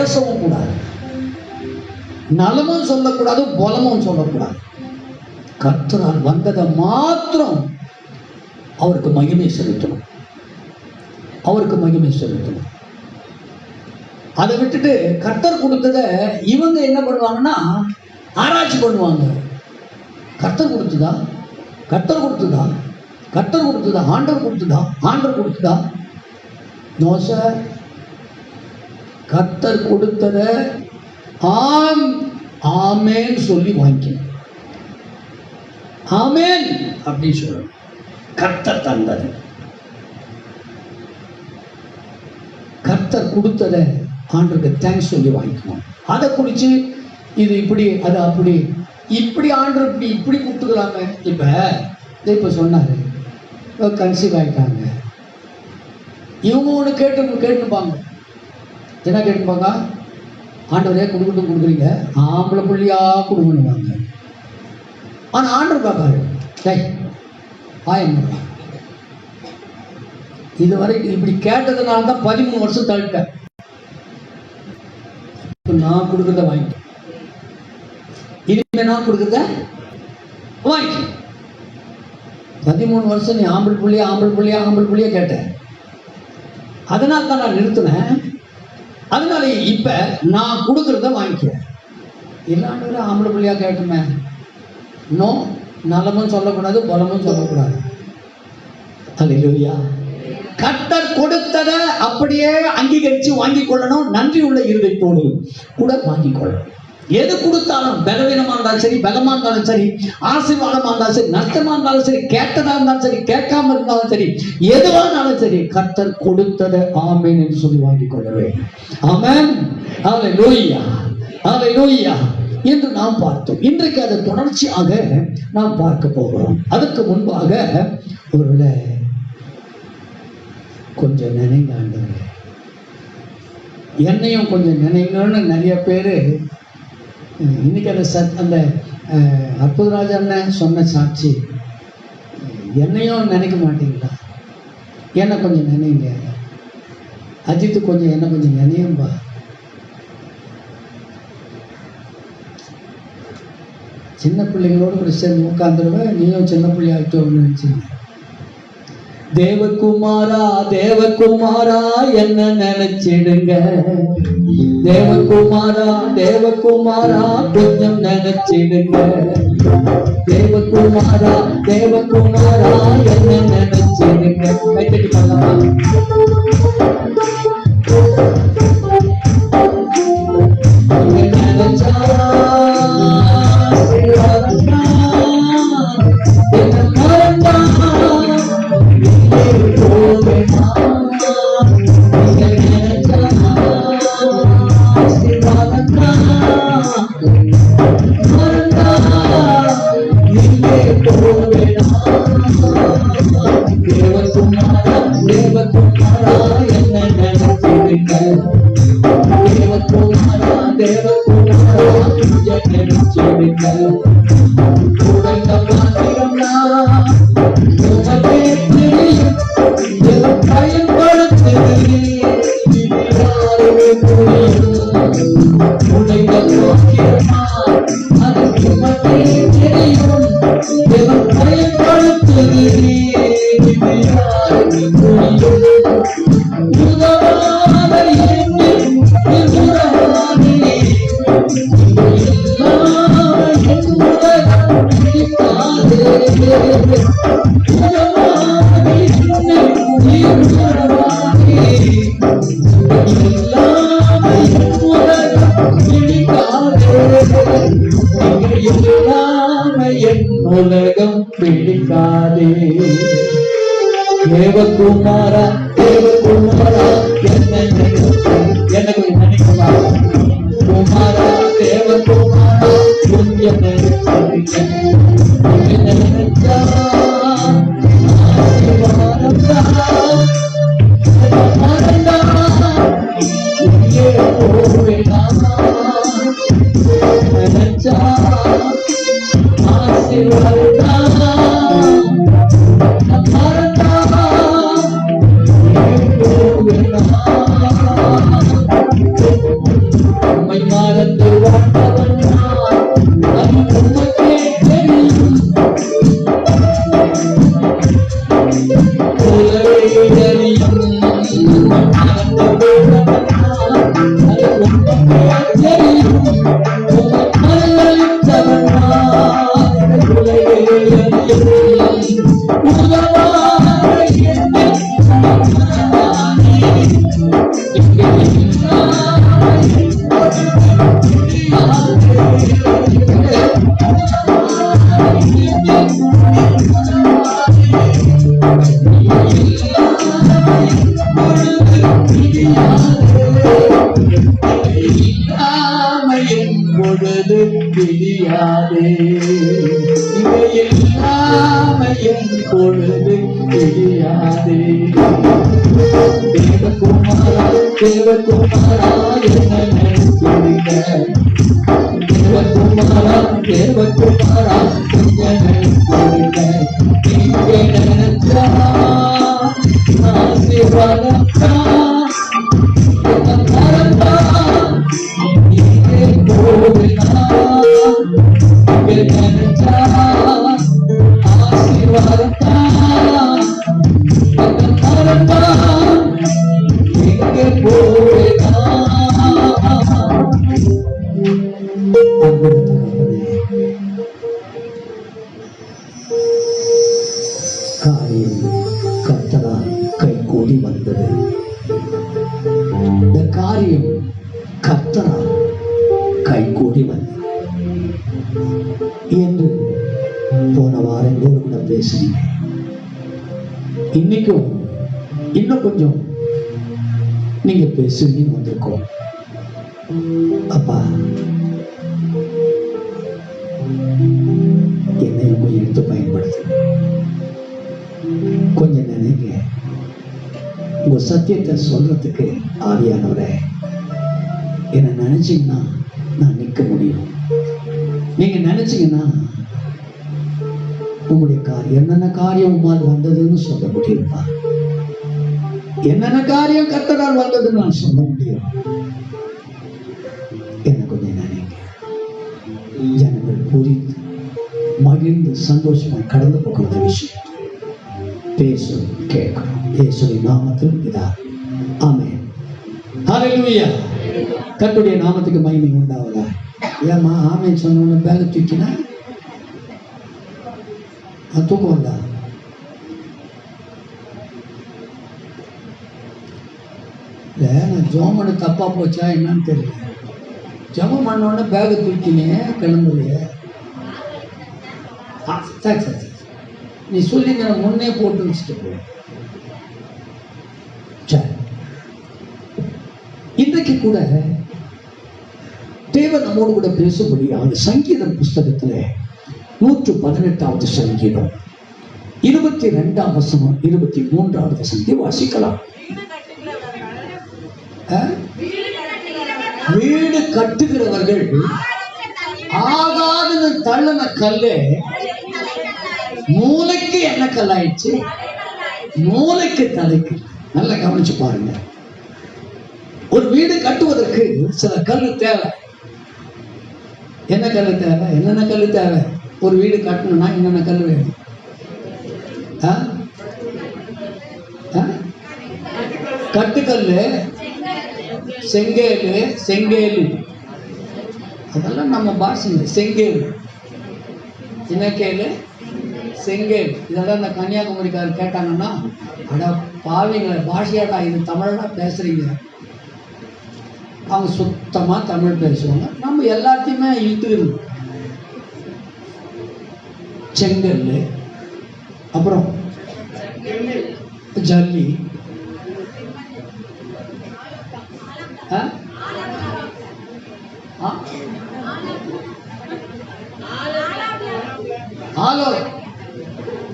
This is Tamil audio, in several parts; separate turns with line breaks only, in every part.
பேசவும் கூடாது, நலமும் சொல்லக்கூடாது, பலமும் சொல்லக்கூடாது. கர்த்தரால் வந்ததை மாத்திரம் அவருக்கு மகிமை செலுத்தணும், அவருக்கு மகிமை செலுத்தணும். அதை விட்டுட்டு கர்த்தர் கொடுத்ததை இவங்க என்ன பண்ணுவாங்கன்னா ஆராய்ச்சி பண்ணுவாங்க. கர்த்தர் கொடுத்ததா, கர்த்தர் கொடுத்ததா, கர்த்தர் கொடுத்ததா, ஆண்டவர் கொடுத்ததா, ஆண்டவர் கொடுத்ததா? No sir. கர்த்தர் கொடுத்ததை ஆம் ஆமேன் சொல்லி வாங்கிக்கணும். ஆமேன் அப்படின்னு சொல்லணும். கர்த்தர் தந்தது, கர்த்தர் கொடுத்ததை ஆண்டவருக்கு தேங்க்ஸ் சொல்லி வாங்கிக்கணும். அதை குறித்து இது இப்படி அது அப்படி இப்படி ஆண்டவர் இப்படி இப்படி கொடுத்துக்கலாமே. இப்போ சொன்னார் கன்சீவ் ஆகிட்டாங்க. இவங்க ஒன்று கேட்டுப்பாங்க. என்ன கேட்டுப்பாங்க? ஆண்டவரே கொடுக்குறீங்க, ஆம்பளை புள்ளியா கொடுக்கணுவாங்க. ஆனால் ஆண்டவர் பார்ப்பாரு, ஆயம் இதுவரை இப்படி கேட்டதுனால தான் 13 வருஷம் தள்ளிட்டேன். இப்போ நான் கொடுக்குறத வாங்கிட்டேன், இனிமே நான் கொடுக்குறத வாங்கி. 13 வருஷம் நீ ஆம்பளை புள்ளியா கேட்டேன். அதனால தான் நான் நிறுத்தினேன். அதனால இப்ப நான் கொடுக்கறத வாங்கிக்கிறேன். இல்லாண்டு ஆம்பளை புள்ளியா கேட்டுமே. நோ, நலமும் சொல்லக்கூடாது, பலமும் சொல்லக்கூடாது. அல்லேலூயா. கர்த்தர் கொடுத்ததை அப்படியே அங்கீகரித்து வாங்கிக் கொள்ளணும். நன்றி உள்ள இருதயத்தோடு கூட வாங்கிக் கொள்ளணும். எது கொடுத்தாலும், பலவீனமா இருந்தாலும் சரி, பலமா இருந்தாலும் சரி, ஆசீர்வாதமா இருந்தாலும் சரி, நஷ்டமா இருந்தாலும் சரி, கேட்டதா இருந்தாலும் சரி, கேட்காம இருந்தாலும் சரி, எதுவானாலும் சரி, கர்த்தர் கொடுத்ததை ஆமென் என்று சொல்லி வாங்கிக் கொள்ள வேண்டும். ஆமென். ஹல்லேலூயா, ஹல்லேலூயா என்று நாம் பார்த்தோம். இன்றைக்கு அதை தொடர்ச்சியாக நாம் பார்க்க போகிறோம். அதற்கு முன்பாக ஒருவேளை கொஞ்சம் நினைங்க ஆண்டவரே, என்னையும் கொஞ்சம் நினைங்கன்னு நிறைய பேர் இன்னைக்கு அந்த அற்புதராஜ அண்ணன் சொன்ன சாட்சி, என்னையும் நினைக்க மாட்டீங்களா? என்ன கொஞ்சம் நினைங்க. அஜித்து கொஞ்சம் என்ன கொஞ்சம் நினையும்பா. சின்ன பிள்ளைங்களோடு கூட சேர்ந்து உட்காந்துருவேன். நீயும் சின்ன பிள்ளையாகிட்டோன்னு நினைச்சீங்க. தேவகுமாரா தேவகுமாரா என்ன நினைச்சிடுங்க, தேவகுமாரா தேவகுமாரா கொஞ்சம் நினைச்சிடுங்க, தேவகுமாரா தேவகுமாரா என்ன நினைச்சிடுங்க. கைத்தட்டி பண்ணலாம். நினைச்சா உலகம் பிடிக்காதே. தேவகுமாரா தேவகுமாரா என்ன நினைக்குமா, குமாரா தேவகுமாரா கொஞ்சம் நினைச்சா மறந்து வாழ்ந்தவன் நான், அது உமக்கே தெரியும். உலகே தெரியும். மறந்து வாழ்ந்தவன் நான், அது உமக்கே தெரியும். உமக்களித்தவன் நான், உலகே தெரியும். உலவாக என்னை பொழுது பிரியாதே, இவையெல்லாமையும் பொழுது பிரியாதே. தேவகுமாரா தேவகுமாரா என்ன நினைத்திருக்க, தேவகுமாரா தேவகுமாரா என்ன நினைத்திருக்க, இங்கே நினைச்சா ஆசீர்வாதத்தா மறந்தா இங்கே போவினா, இங்கே நினைச்சா ஆசீர்வாதத்தா மறந்தா இங்கே போவினா. காரியம் கர்த்தரால் கைகூடி வந்தது. இந்த காரியம் கர்த்தரால் கைகூடி வந்தது என்று போன வாரம் எங்களோடு கூட பேசுறீங்க. இன்னைக்கும் இன்னும் கொஞ்சம் நீங்க பேசுவீங்கன்னு வந்திருக்கோம். அப்பா என்னையும் எடுத்து பயன்படுத்து. கொஞ்சம் நினைங்க, உங்க சத்தியத்தை சொல்றதுக்கு ஆவியானவரே என்ன நினைச்சீங்கன்னா நான் நிற்க முடியும். நீங்க நினைச்சீங்கன்னா உங்களுடைய காரியம் என்னென்ன காரியம் உமால் வந்ததுன்னு சொல்ல முடியுமா? என்னென்ன காரியம் கர்த்தரால் வந்ததுன்னு நான் சொல்ல முடியும். என்ன கொஞ்சம் நினைங்க. ஜனங்கள் புரிந்து மகிழ்ந்து சந்தோஷமாக கடந்து போகிற விஷயம் பேசு கேட்கணும். இயேசுவின் நாமத்தில் இதா ஆமென். ஹல்லேலூயா. கர்த்தருடைய நாமத்துக்கு மகிமை உண்டாவதா. ஏமா ஆமென் சொன்ன பேக தூக்கினா தூக்கம் வந்தா? இல்லை, நான் ஜோம் பண்ண தப்பா போச்சா என்னன்னு தெரியல. ஜபம் பண்ணோடனே பேகை தூக்கினே கிளம்புறிய. சரி சரி சரி, நீ சொல்லிங்க, முன்னே போட்டு வச்சுட்டு போ. சரி, இன்றைக்கு கூட தேவன் நம்மோடு கூட பேசும்படி அந்த சங்கீதம் புஸ்தகத்தில் 118வது சங்கீதம் 22ஆம் வசனம் 23வது வசனத்தை வாசிக்கலாம். வீடு கட்டுகிறவர்கள் ஆகாது தள்ளின கல்லு மூளைக்கு என்ன கல்லாயிடுச்சு? மூளைக்கு தலைக்கு. நல்லா கவனிச்சு பாருங்க. ஒரு வீடு கட்டுவதற்கு சில கல்லு தேவை. என்ன கல்லு தேவை? என்னென்ன கல்லு தேவை? ஒரு வீடு கட்டணும்னா என்னென்ன கல் வேணும்? கட்டுக்கல்லு, செங்கேலு, செங்கேலு, அதெல்லாம் நம்ம பாஷைங்க. செங்கேலு, சின்னக்கேலு, செங்கேல், இதெல்லாம் இந்த கன்னியாகுமரிக்காரர் கேட்டாங்கன்னா, அடா பாவிங்களை, பாஷையாடா இது தமிழா பேசுறீங்க. அவங்க சுத்தமா தமிழ் பேசுவாங்க. நம்ம எல்லாத்தையுமே இழுத்துக்கணும். செங்கல், அப்புறம் ஜல்லி,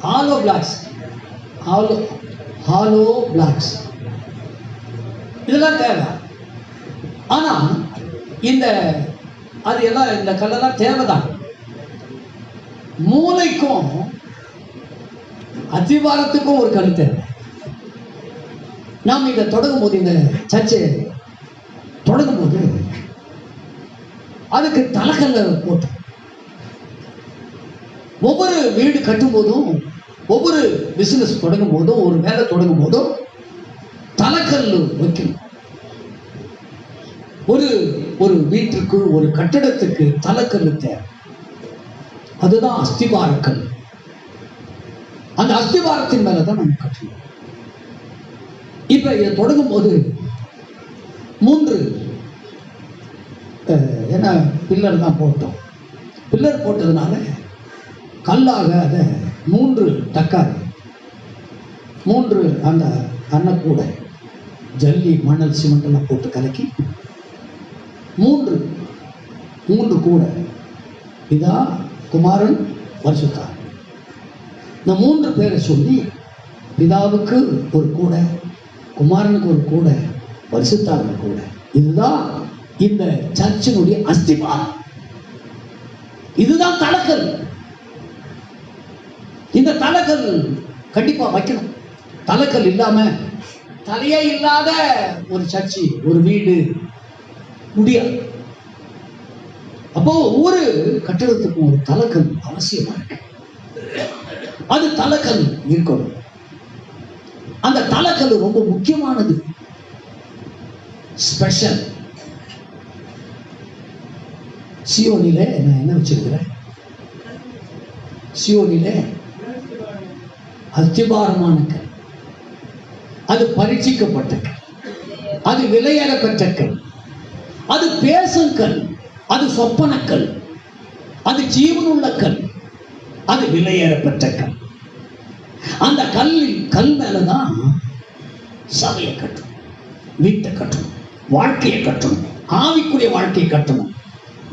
ஹாலோ பிளாக்ஸ், ஹாலோ பிளாக்ஸ், இதெல்லாம் தேவை. ஆனா அது எல்லாம் இந்த கல்லெல்லாம் தேவைதான். மூளைக்கும் அதிவாரத்துக்கும் ஒரு கல் தேவை. நாம் இதை தொடங்கும் போது, இந்த சர்ச்சை தொடங்கும் போது அதுக்கு தலைக்கல்ல போட்டோம். ஒவ்வொரு வீடு கட்டும் போதும், ஒவ்வொரு பிசினஸ் தொடங்கும் போதும், ஒரு வேலை தொடங்கும் போதும் தலைக்கல் வைக்கணும். ஒரு வீட்டிற்கு, ஒரு கட்டடத்துக்கு தலைக்கல் தேவை. அதுதான் அஸ்திபாரக்கல். அந்த அஸ்திபாரத்தின் மேலதான் நம்ம கட்டணும். இப்ப இதை தொடங்கும் போது 3 பில்லர் தான் போட்டோம். பில்லர் போட்டதுனால கல்லாக அதை 3 டக்கார், 3 அந்த அன்னக்கூடை, ஜல்லி, மணல், சிமெண்ட் எல்லாம் போட்டு கலக்கி 3 கூடை. இதா குமாரன், பரிசுத்தார். இந்த 3 பேரை சொல்லி, பிதாவுக்கு ஒரு கூடை, குமாரனுக்கு ஒரு கூடை, பரிசுத்தாருக்கு கூடை. இதுதான் இந்த சர்ச்சினுடைய அஸ்திபாரம். இதுதான் தலைக்கல். இந்த தலைக்கல் கண்டிப்பா வைக்கணும். தலைக்கல் இல்லாம, தலையே இல்லாத ஒரு சர்ச்சு, ஒரு வீடு முடியாது. அப்போ ஒவ்வொரு கட்டடத்துக்கும் ஒரு தலைக்கல் அவசியமா இருக்கு. அது தலைக்கல் இருக்கணும். அந்த தலைக்கல் ரொம்ப முக்கியமானது, ஸ்பெஷல். சியோனிலே நான் என்ன வச்சிருக்கிறேன்? சியோனிலே அஸ்திபாரமான கல். அது பரீட்சிக்கப்பட்ட கல், அது விலையேற பெற்ற கல், அது பேசும் கல், அது சொப்பனக்கல், அது ஜீவனுள்ள கல், அது விலையேற பெற்ற கல். அந்த கல் மேலதான் சபையை கட்டணும், வீட்டை கட்டணும், வாழ்க்கையை கட்டணும், ஆவிக்குரிய வாழ்க்கையை கட்டணும்.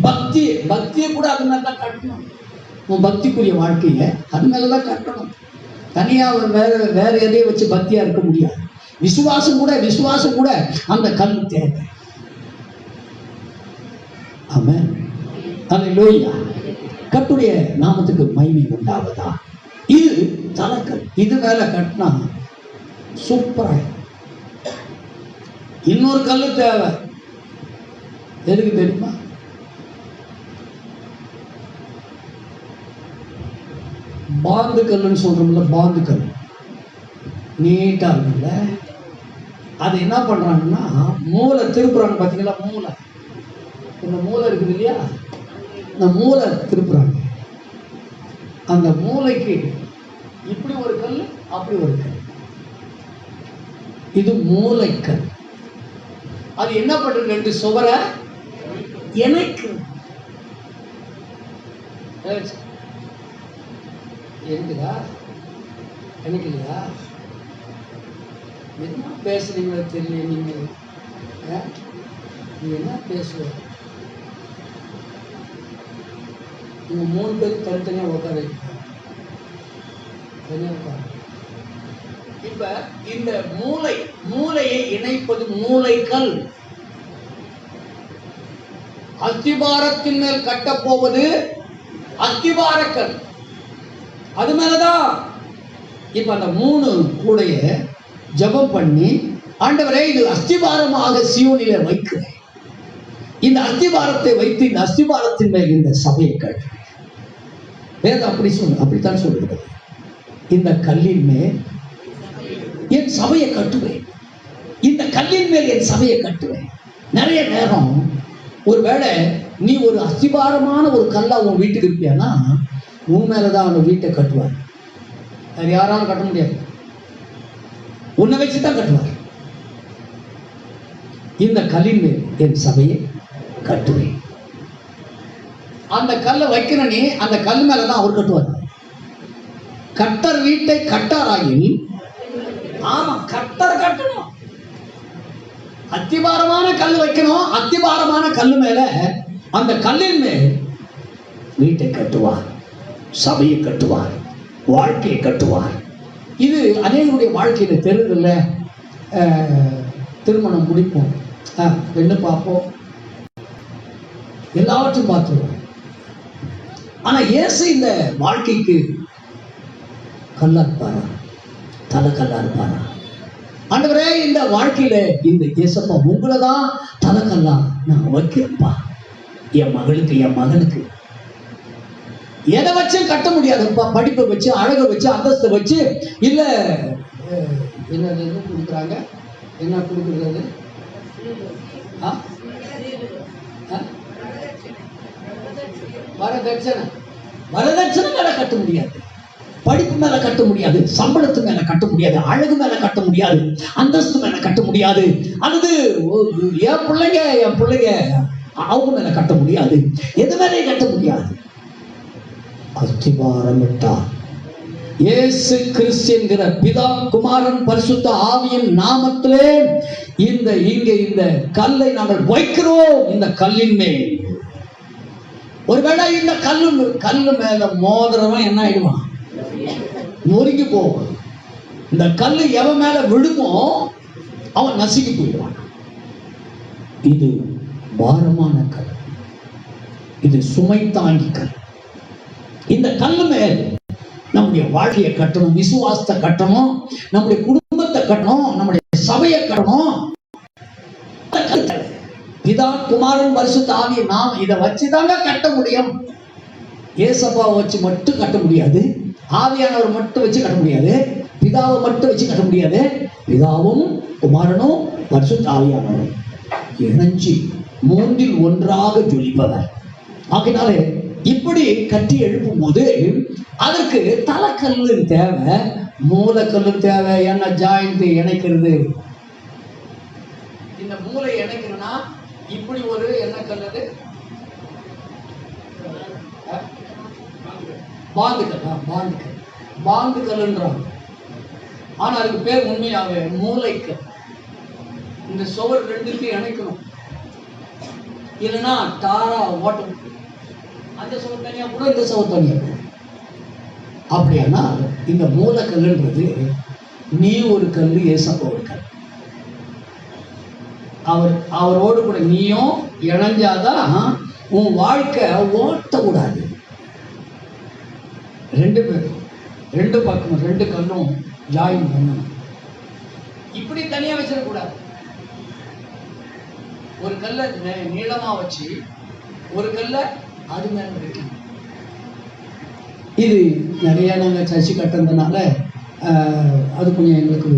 பக்தியை கூட அது மேலதான் கட்டணும். உன் பக்திக்குரிய வாழ்க்கையை அது மேலதான் கட்டணும். தனியா வேற எதையும் வச்சு பக்தியா இருக்க முடியாது. விசுவாசம் கூட அந்த கல் தேவை. ஆமென், அல்லேலூயா. கர்த்தருடைய நாமத்துக்கு மகிமை உண்டாவதா. இது தலைக்கல். இது மேல கட்டினா சூப்பரா. இன்னொரு கல்லு தேவை. எதுக்கு தெரியுமா? பாந்து கல்லுன்னு சொல்றோம்ல, பாந்து கல் நீட்டா இருக்குல்ல, அது என்ன பண்றாங்கன்னா மூளை திருப்புறாங்க. பார்த்தீங்களா, மூளை, இந்த மூளை இருக்குது இல்லையா, இந்த மூளை திருப்புறாங்க. அந்த மூளைக்கு இப்படி ஒரு கல், அப்படி ஒரு கல். இது மூளைக்கல். அது என்ன பண்றது? 2 சுவரை எனக்கு இருக்குதா? எனக்கு இல்லையா? என்ன பேசுறீங்களோ தெரியல. நீங்க என்ன பேசுவ? நீங்க 3 பேர் தனித்தனியா உட்கார உட்கார. இப்ப இந்த மூளையை இணைப்பது மூளைக்கல். அஸ்திபாரத்தின் மேல் கட்டப்போவது அஸ்திபாரக்கல். அது மேலதான் இப்ப அந்த 3 கூடைய ஜபம் பண்ணி, ஆண்டவரே இது அஸ்திபாரமாக சியோனிலே வைக்கிறேன். இந்த அஸ்திபாரத்தை வைத்து இந்த அஸ்திபாரத்தின் மேல் இந்த சபையை கட்டுவேன். வேதம் அப்படித்தான் சொல்லுகிறது. இந்த கல்லின் மேல் என் சபையை கட்டுவேன். இந்த கல்லின் மேல் என் சபையை கட்டுவேன். நிறைய நேரம் ஒருவேளை நீ ஒரு அஸ்திபாரமான ஒரு கல்லா உன் வீட்டுக்கு இருப்பியானா, உன் மேலதான் அவன் வீட்டை கட்டுவார். அது யாராலும் கட்ட முடியாது. உன்னை வச்சுதான் கட்டுவார். இந்த கல்லின் மேல் என் சபையை கட்டுவேன். அந்த கல்லை வைக்கிற நீ அந்த கல் மேலதான் அவர் கட்டுவார். கட்டர் வீட்டை கட்டாராயில், ஆமா, கட்டர் கட்டணும். அத்திபாரமான கல் வைக்கணும். அத்திபாரமான கல்லு மேல, அந்த கல்லின் மேல் வீட்டை கட்டுவார், சபையை கட்டுவார், வாழ்க்கையை கட்டுவார். இது அநேகருடைய வாழ்க்கையில தெரியுதில்ல. திருமணம் முடிப்போம், பெண்ணு பார்ப்போம், எல்லாவற்றையும் பார்த்துருவோம். ஆனா இயேசு இந்த வாழ்க்கைக்கு கல்லா இருப்பாரா, தலை கல்லா இருப்பாரா? ஆண்டவரே, இந்த வாழ்க்கையில இந்த இயேசப்பா உங்களை தான் தலைக்கல்லா நான் வைக்கிறப்பா. என் மகளுக்கு, என் மகனுக்கு எதை வச்சு கட்ட முடியாது. படிப்பை வச்சு, அழகை வச்சு, அந்தஸ்தை வச்சு, இல்ல என்ன கொடுக்குறாங்க, என்ன கொடுக்குறது, வரதட்சணை. வரதட்சணை மேல கட்ட முடியாது, படிப்பு மேல கட்ட முடியாது, சம்பளத்து மேல கட்ட முடியாது, அழகு மேல கட்ட முடியாது, அந்தஸ்து மேல கட்ட முடியாது, அல்லது என் பிள்ளைங்க அவங்க மேல கட்ட முடியாது, எது மேலே கட்ட முடியாது. அஸ்திபாரம் விட்டார் இயேசு கிறிஸ்து என்கிற பிதா, குமாரன், பரிசுத்த ஆவியின் நாமத்திலே இந்த கல்லை நாங்கள் வைக்கிறோம். இந்த கல்லின் மேல் ஒருவேளை இந்த கல்லு மேல மோதிரவன் என்ன ஆயிடுவான், நொறுங்கி போவான். இந்த கல்லு எவன் மேல விழுமோ அவன் நசுக்கி போயிடுவான். இது பாரமான கல், இது சுமை தாங்கி கல். இந்த கல்லு மேல் நம்முடைய வாழ்க்கையை கட்டணும், விசுவாசத்தை கட்டணும், நம்முடைய குடும்பத்தை கட்டணும், நம்முடைய சபையை கட்டணும். பிதா, குமாரன், பரிசுத்த ஆவியை நாம் இதை வச்சுதாங்க கட்ட முடியும். ஏசப்பாவை வச்சு மட்டும் கட்ட முடியாது, ஆவியானவர் மட்டும் வச்சு கட்ட முடியாது, பிதாவை மட்டும் வச்சு கட்ட முடியாது. பிதாவும் குமாரனும் பரிசுத்த ஆவியானவரும் இணைஞ்சி மூன்றில் ஒன்றாக ஜொலிப்பவர். ஆகினாலே இப்படி கட்டி எழுப்பும் போது அதற்கு தலைக்கல்லு தேவை, மூலக்கல்லு தேவை. என்ன ஜாயிண்ட் இணைக்கிறது, இந்த மூளை இணைக்கணும்னா இப்படி ஒரு என்ன கல்லு, பாந்து கல்லுன்றாங்க. ஆனா அதுக்கு பேர் உண்மையாவே மூளைக்கல். இந்த சுவர் ரெண்டுக்கு இணைக்கணும், இல்லைன்னா தாரா ஓட்டம். அந்த சுவர் தனியா கூட, இந்த சுவர் தனியா கூட. அப்படியானா இந்த மூலக்கல்லுன்றது நீ ஒரு கல்லு, ஏசப்பா ஒரு கல். அவரோடு கூட நீயும் இணைஞ்சாதான் உன் வாழ்க்கை ஓட்டக்கூடாது. ரெண்டு பேரும், ரெண்டு பக்கமும், ரெண்டு கல்லும் ஜாயின் பண்ணணும். இப்படி தனியா வச்சிடக்கூடாது. ஒரு கல்லை நீளமா வச்சு ஒரு கல்லை அது மேல வைக்கணும். இது நிறைய நாங்கள் சர்ச்சை கட்டுறதுனால அது கொஞ்சம் எங்களுக்கு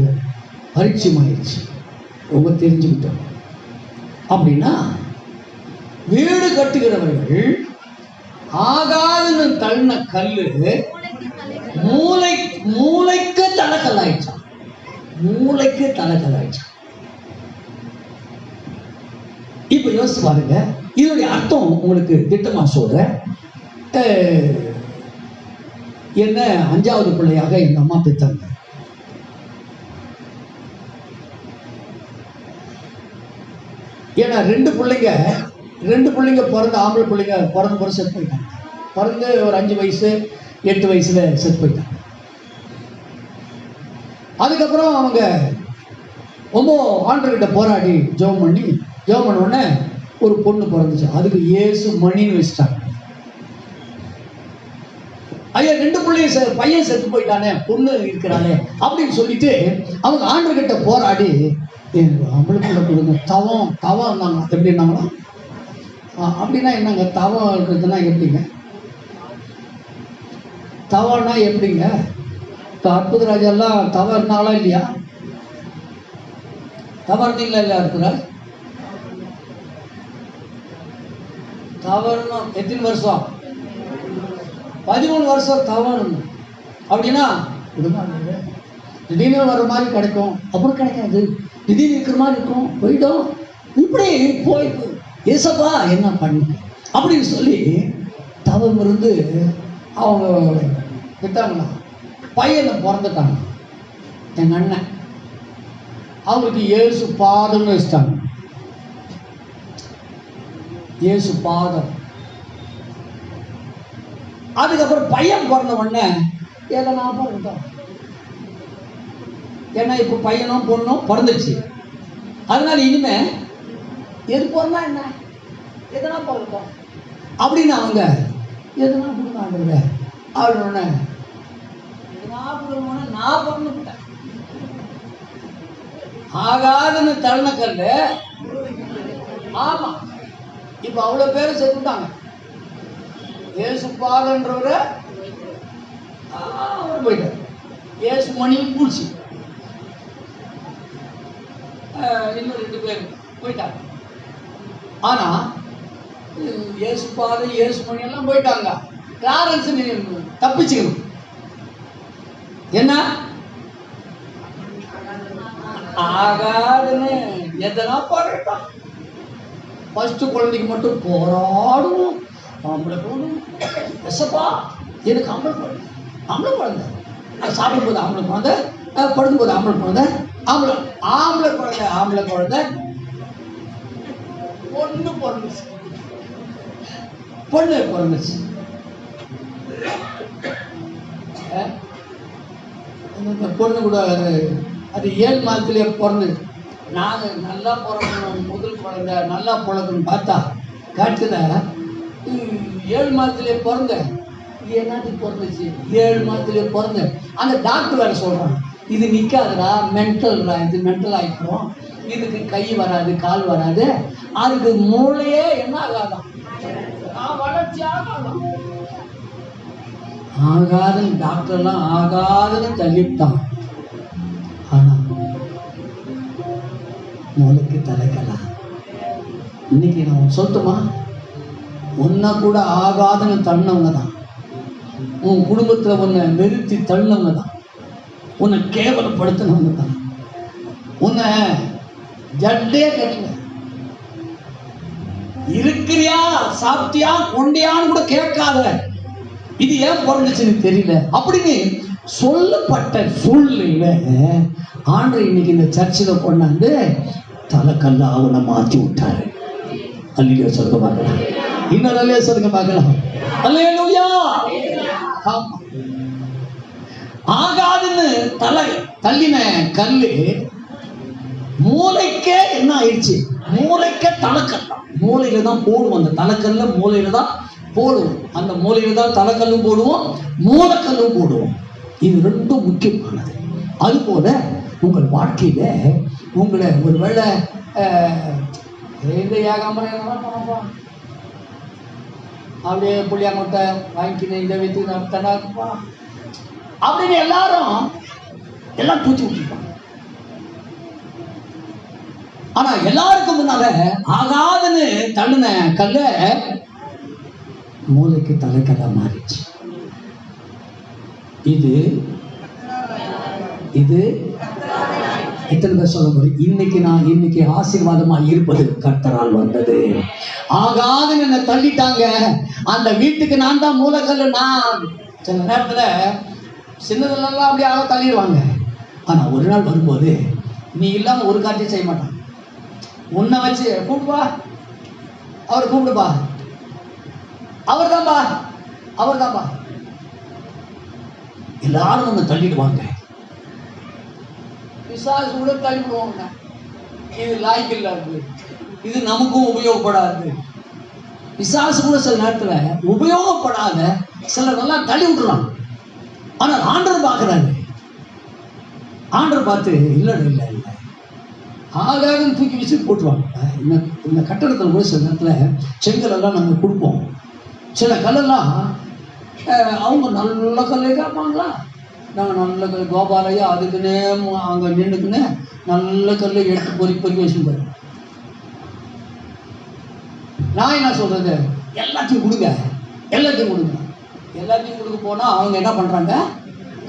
பரிச்சயமாயிடுச்சு, ரொம்ப தெரிஞ்சுக்கிட்டோம். அப்படின்னா வீடு கட்டுகிறவர்கள் ஆகாதுன்னு தள்ளின கல்லு மூளைக்கு தலைக்கல்லாயிடுச்சான், மூளைக்கு தலைக்கல்லாயிடுச்சான். இப்ப யோசிச்சு பாருங்க, இதனுடைய அர்த்தம் உங்களுக்கு திட்டமா சொல்றேன். என்ன 5வது பிள்ளையாக எங்க அம்மா பெற்றாங்க. ஏன்னா ரெண்டு பிள்ளைங்க பிறந்த ஆம்பளை பிள்ளைங்க பிறந்து செத்து போயிட்டாங்க. பிறந்து ஒரு 5 வயசு 8 வயசுல செத்து போயிட்டாங்க. அதுக்கப்புறம் அவங்க ரொம்ப ஆண்டவர்கிட்ட போராடி ஜெபம் பண்ணி ஜெபம் பண்ண ஒரு பொண்ணு பிறந்துச்சு. அதுக்கு இயேசு மணின்னு வச்சுட்டாங்க. ஐயா 2 பிள்ளைங்க பையன் செத்து போயிட்டானே, பொண்ணு இருக்கிறானே அப்படின்னு சொல்லிட்டு அவங்க ஆண்டவர்கிட்ட போராடி அவங்களுக்குள்ள கொடுங்க தவம் இருந்தாங்க. எப்படி இருந்தாங்களா அப்படின்னா என்னங்க தவம் இருக்கிறதுனா எப்படிங்க, தவம்னா எப்படிங்க? இப்போ அற்புதராஜெல்லாம் தவம் இருந்தாங்களா இல்லையா? தவம் இருந்தீங்களா இல்லையா? இருக்கிற தவறுனா எத்தனை வருஷம்? 13 வருஷம் தவம் இருந்தோம். அப்படின்னா திடீர்னு வர மாதிரி கிடைக்கும், அப்புறம் கிடைக்காது, திடீர்னு இருக்கிற மாதிரி இருக்கும், போயிட்டோம். இப்படி போய் ஏசப்பா என்ன பண்ணி அப்படின்னு சொல்லி தவம் இருந்து அவங்க விட்டாங்களா. பையனை பிறந்துட்டாங்க எங்க அண்ணன். அவங்களுக்கு இயேசு பாதம்னு வச்சுட்டாங்க. இயேசு பாதம். அதுக்கப்புறம் பையன் பிறந்த உடனே எதனா பிறந்துட்டோம். ஏன்னா இப்போ பையனும் பொண்ணும் பிறந்துச்சு. அதனால இனிமே எது பிறந்தா என்ன, எதனா பிறந்தோம் அப்படின்னு அவங்க எதனா கொடுங்க அப்படின்னு எதனா கொடுக்கணும்னா நான் பிறந்துட்டேன். ஆகாதுன்னு தள்ளக்கல்லு. ஆமா, இப்ப அவ்வளவு பேரும் செத்துட்டாங்க. இயேசு பாதன்றவரை அவர் போயிட்டார். இயேசு மணியும் பூச்சி இன்னும் 2 பேர் போயிட்டாங்க. ஆனா இயேசு பாதை இயேசு மணி எல்லாம் போயிட்டாங்க. கிளாரன்ஸ் தப்பிச்சுக்கணும். என்ன ஆகாதுன்னு எதனா பாடட்டான். ஃபர்ஸ்ட் குழந்தைக்கு மட்டும் போராடுவோம். ஆம்பளை குழந்தை எசப்பா எனக்கு ஆம்பளை குழந்தை, ஆம்பளை குழந்தை. சாப்பிடும் போது ஆம்பளை குழந்தை, படுக்கும் போது ஆம்பளை குழந்தை, ஆம்பளை ஆம்பளை குழந்தை, ஆம்பளை குழந்தை. பொண்ணு பிறந்துச்சு, பொண்ணு பிறந்துச்சு. பொண்ணு கூட அது 7 மாதத்துலேயே பிறந்தது. நாங்கள் நல்லா பிறக்கணும், முதல் குழந்தை நல்லா பிறக்கணும்னு பார்த்தா காட்டுல 7 மாதத்துலேயே பிறந்தேன். இது என்னத்துக்கு பிறந்துச்சு? 7 மாதத்துலேயே பிறந்தேன். அந்த டாக்டர் வேறு சொல்கிறான், இது நிற்காதுடா, மென்டல்டா, இது மென்டல் ஆகிடும், இதுக்கு கை வராது, கால் வராது, அதுக்கு மூளையே என்ன ஆகாதான், நான் வளர்ச்சி ஆகாதான். ஆகாதுன்னு டாக்டர்லாம் ஆகாதுன்னு தள்ளிட்டான். ஆனா மூளைக்கு தலைக்கலாம். இன்னைக்கு நான் சொல்லட்டுமா, உன்னை கூட ஆகாதுன்னு தள்ளவங்க தான், உன் குடும்பத்துல உன்னை நிறுத்தி தள்ளவங்க தான், உன்னை கேவலப்படுத்தினவங்க தான், உன்னை ஜட்டே கட்டல. இருக்கிறியா, சாப்பிட்டியா, கொண்டியான்னு கூட கேட்காத, இது ஏன் பிறந்துச்சுன்னு தெரியல அப்படின்னு சொல்லப்பட்ட சூழ்நிலையில ஆண்டு இன்னைக்கு இந்த சர்ச்சில் கொண்டாந்து தலைக்கல்ல அவனை மாற்றி விட்டாரு. அல்லேலூயா சொல்லுங்க பார்க்கலாம். இன்னொரு அல்லேலூயா சொல்லுங்க பார்க்கலாம். அல்லேலூயா. ஆகாதுன்னு தள்ளின கல்லு மூளைக்கே என்ன ஆயிடுச்சு? மூளைக்கே தலைக்கல் தான். மூளையில தான் போடுவோம். அந்த தலைக்கல்ல மூளையில தான் போடுவோம். அந்த மூளையில தான் தலைக்கல்லும் போடுவோம், மூளைக்கல்லும் போடுவோம். இது ரெண்டும் முக்கியமானது. அதுபோல உங்கள் வாழ்க்கையில உங்களை ஒருவேளை இந்த ஏகாமரம் அப்படியே புளியாங்கொட்டை வாங்கிக்கின்னு இதை வைத்து தடாப்பா அப்படின்னு எல்லாரும் எல்லாம் பூச்சி விட்டுருப்பாங்க. ஆனா எல்லாருக்கும் முன்னால ஆகாதுன்னு தள்ளின கல்ல மூளைக்கு தலைக்கல்ல மாறிச்சு. இது இது எத்தனை பேர் சொல்ல முடியும்? இன்னைக்கு ஆசீர்வாதமா இருப்பது கர்த்தரால் வந்தது. ஆகாதுன்னு என்ன தள்ளிட்டாங்க. அந்த வீட்டுக்கு நான் தான் மூலக்கல்லு. நான் சில நேரத்துல சின்னதுலாம் அப்படியே தள்ளிடுவாங்க. ஆனா ஒரு நாள் வரும்போது நீ இல்லாம ஒரு காட்சியும் செய்ய மாட்டான். உன்னை வச்சு கூப்பிடுப்பா, அவரை கூப்பிடுப்பா, அவர் தான்பா, அவர் தான்பா, எல்லாரும் ஒன்று தள்ளிடுவாங்க. பிசாசு கூட தள்ளிடுவாங்க. இது லாய்க்கு இல்லாது, இது நமக்கும் உபயோகப்படாது. பிசாசு கூட சில நேரத்துல உபயோகப்படாத சிலர் நல்லா தள்ளி விட்டுறாங்க. ஆனால் ஆண்டவர் பார்க்குறாரு. ஆண்டவர் பார்த்து இல்லை இல்லை இல்லை ஆகாதுன்னு தூக்கி வச்சு போட்டுருவாங்க. இந்த கட்டடத்தில் கூட சில நேரத்தில் செங்கலெல்லாம் நாங்கள் கொடுப்போம். சில கல்லெல்லாம் அவங்க நல்ல கல்லை கேட்பாங்களா, நாங்கள் நல்ல கல் கோபாலையா அதுக்குன்னே அங்கே நின்றுக்குன்னு நல்ல கல்லை எடுத்து பொறுக்கி வச்சுருப்பாரு. நான் என்ன சொல்கிறது, எல்லாத்தையும் கொடுங்க, எல்லாத்தையும் கொடுங்க. எல்லாத்தையும் கொடுக்க போனால் அவங்க என்ன பண்ணுறாங்க,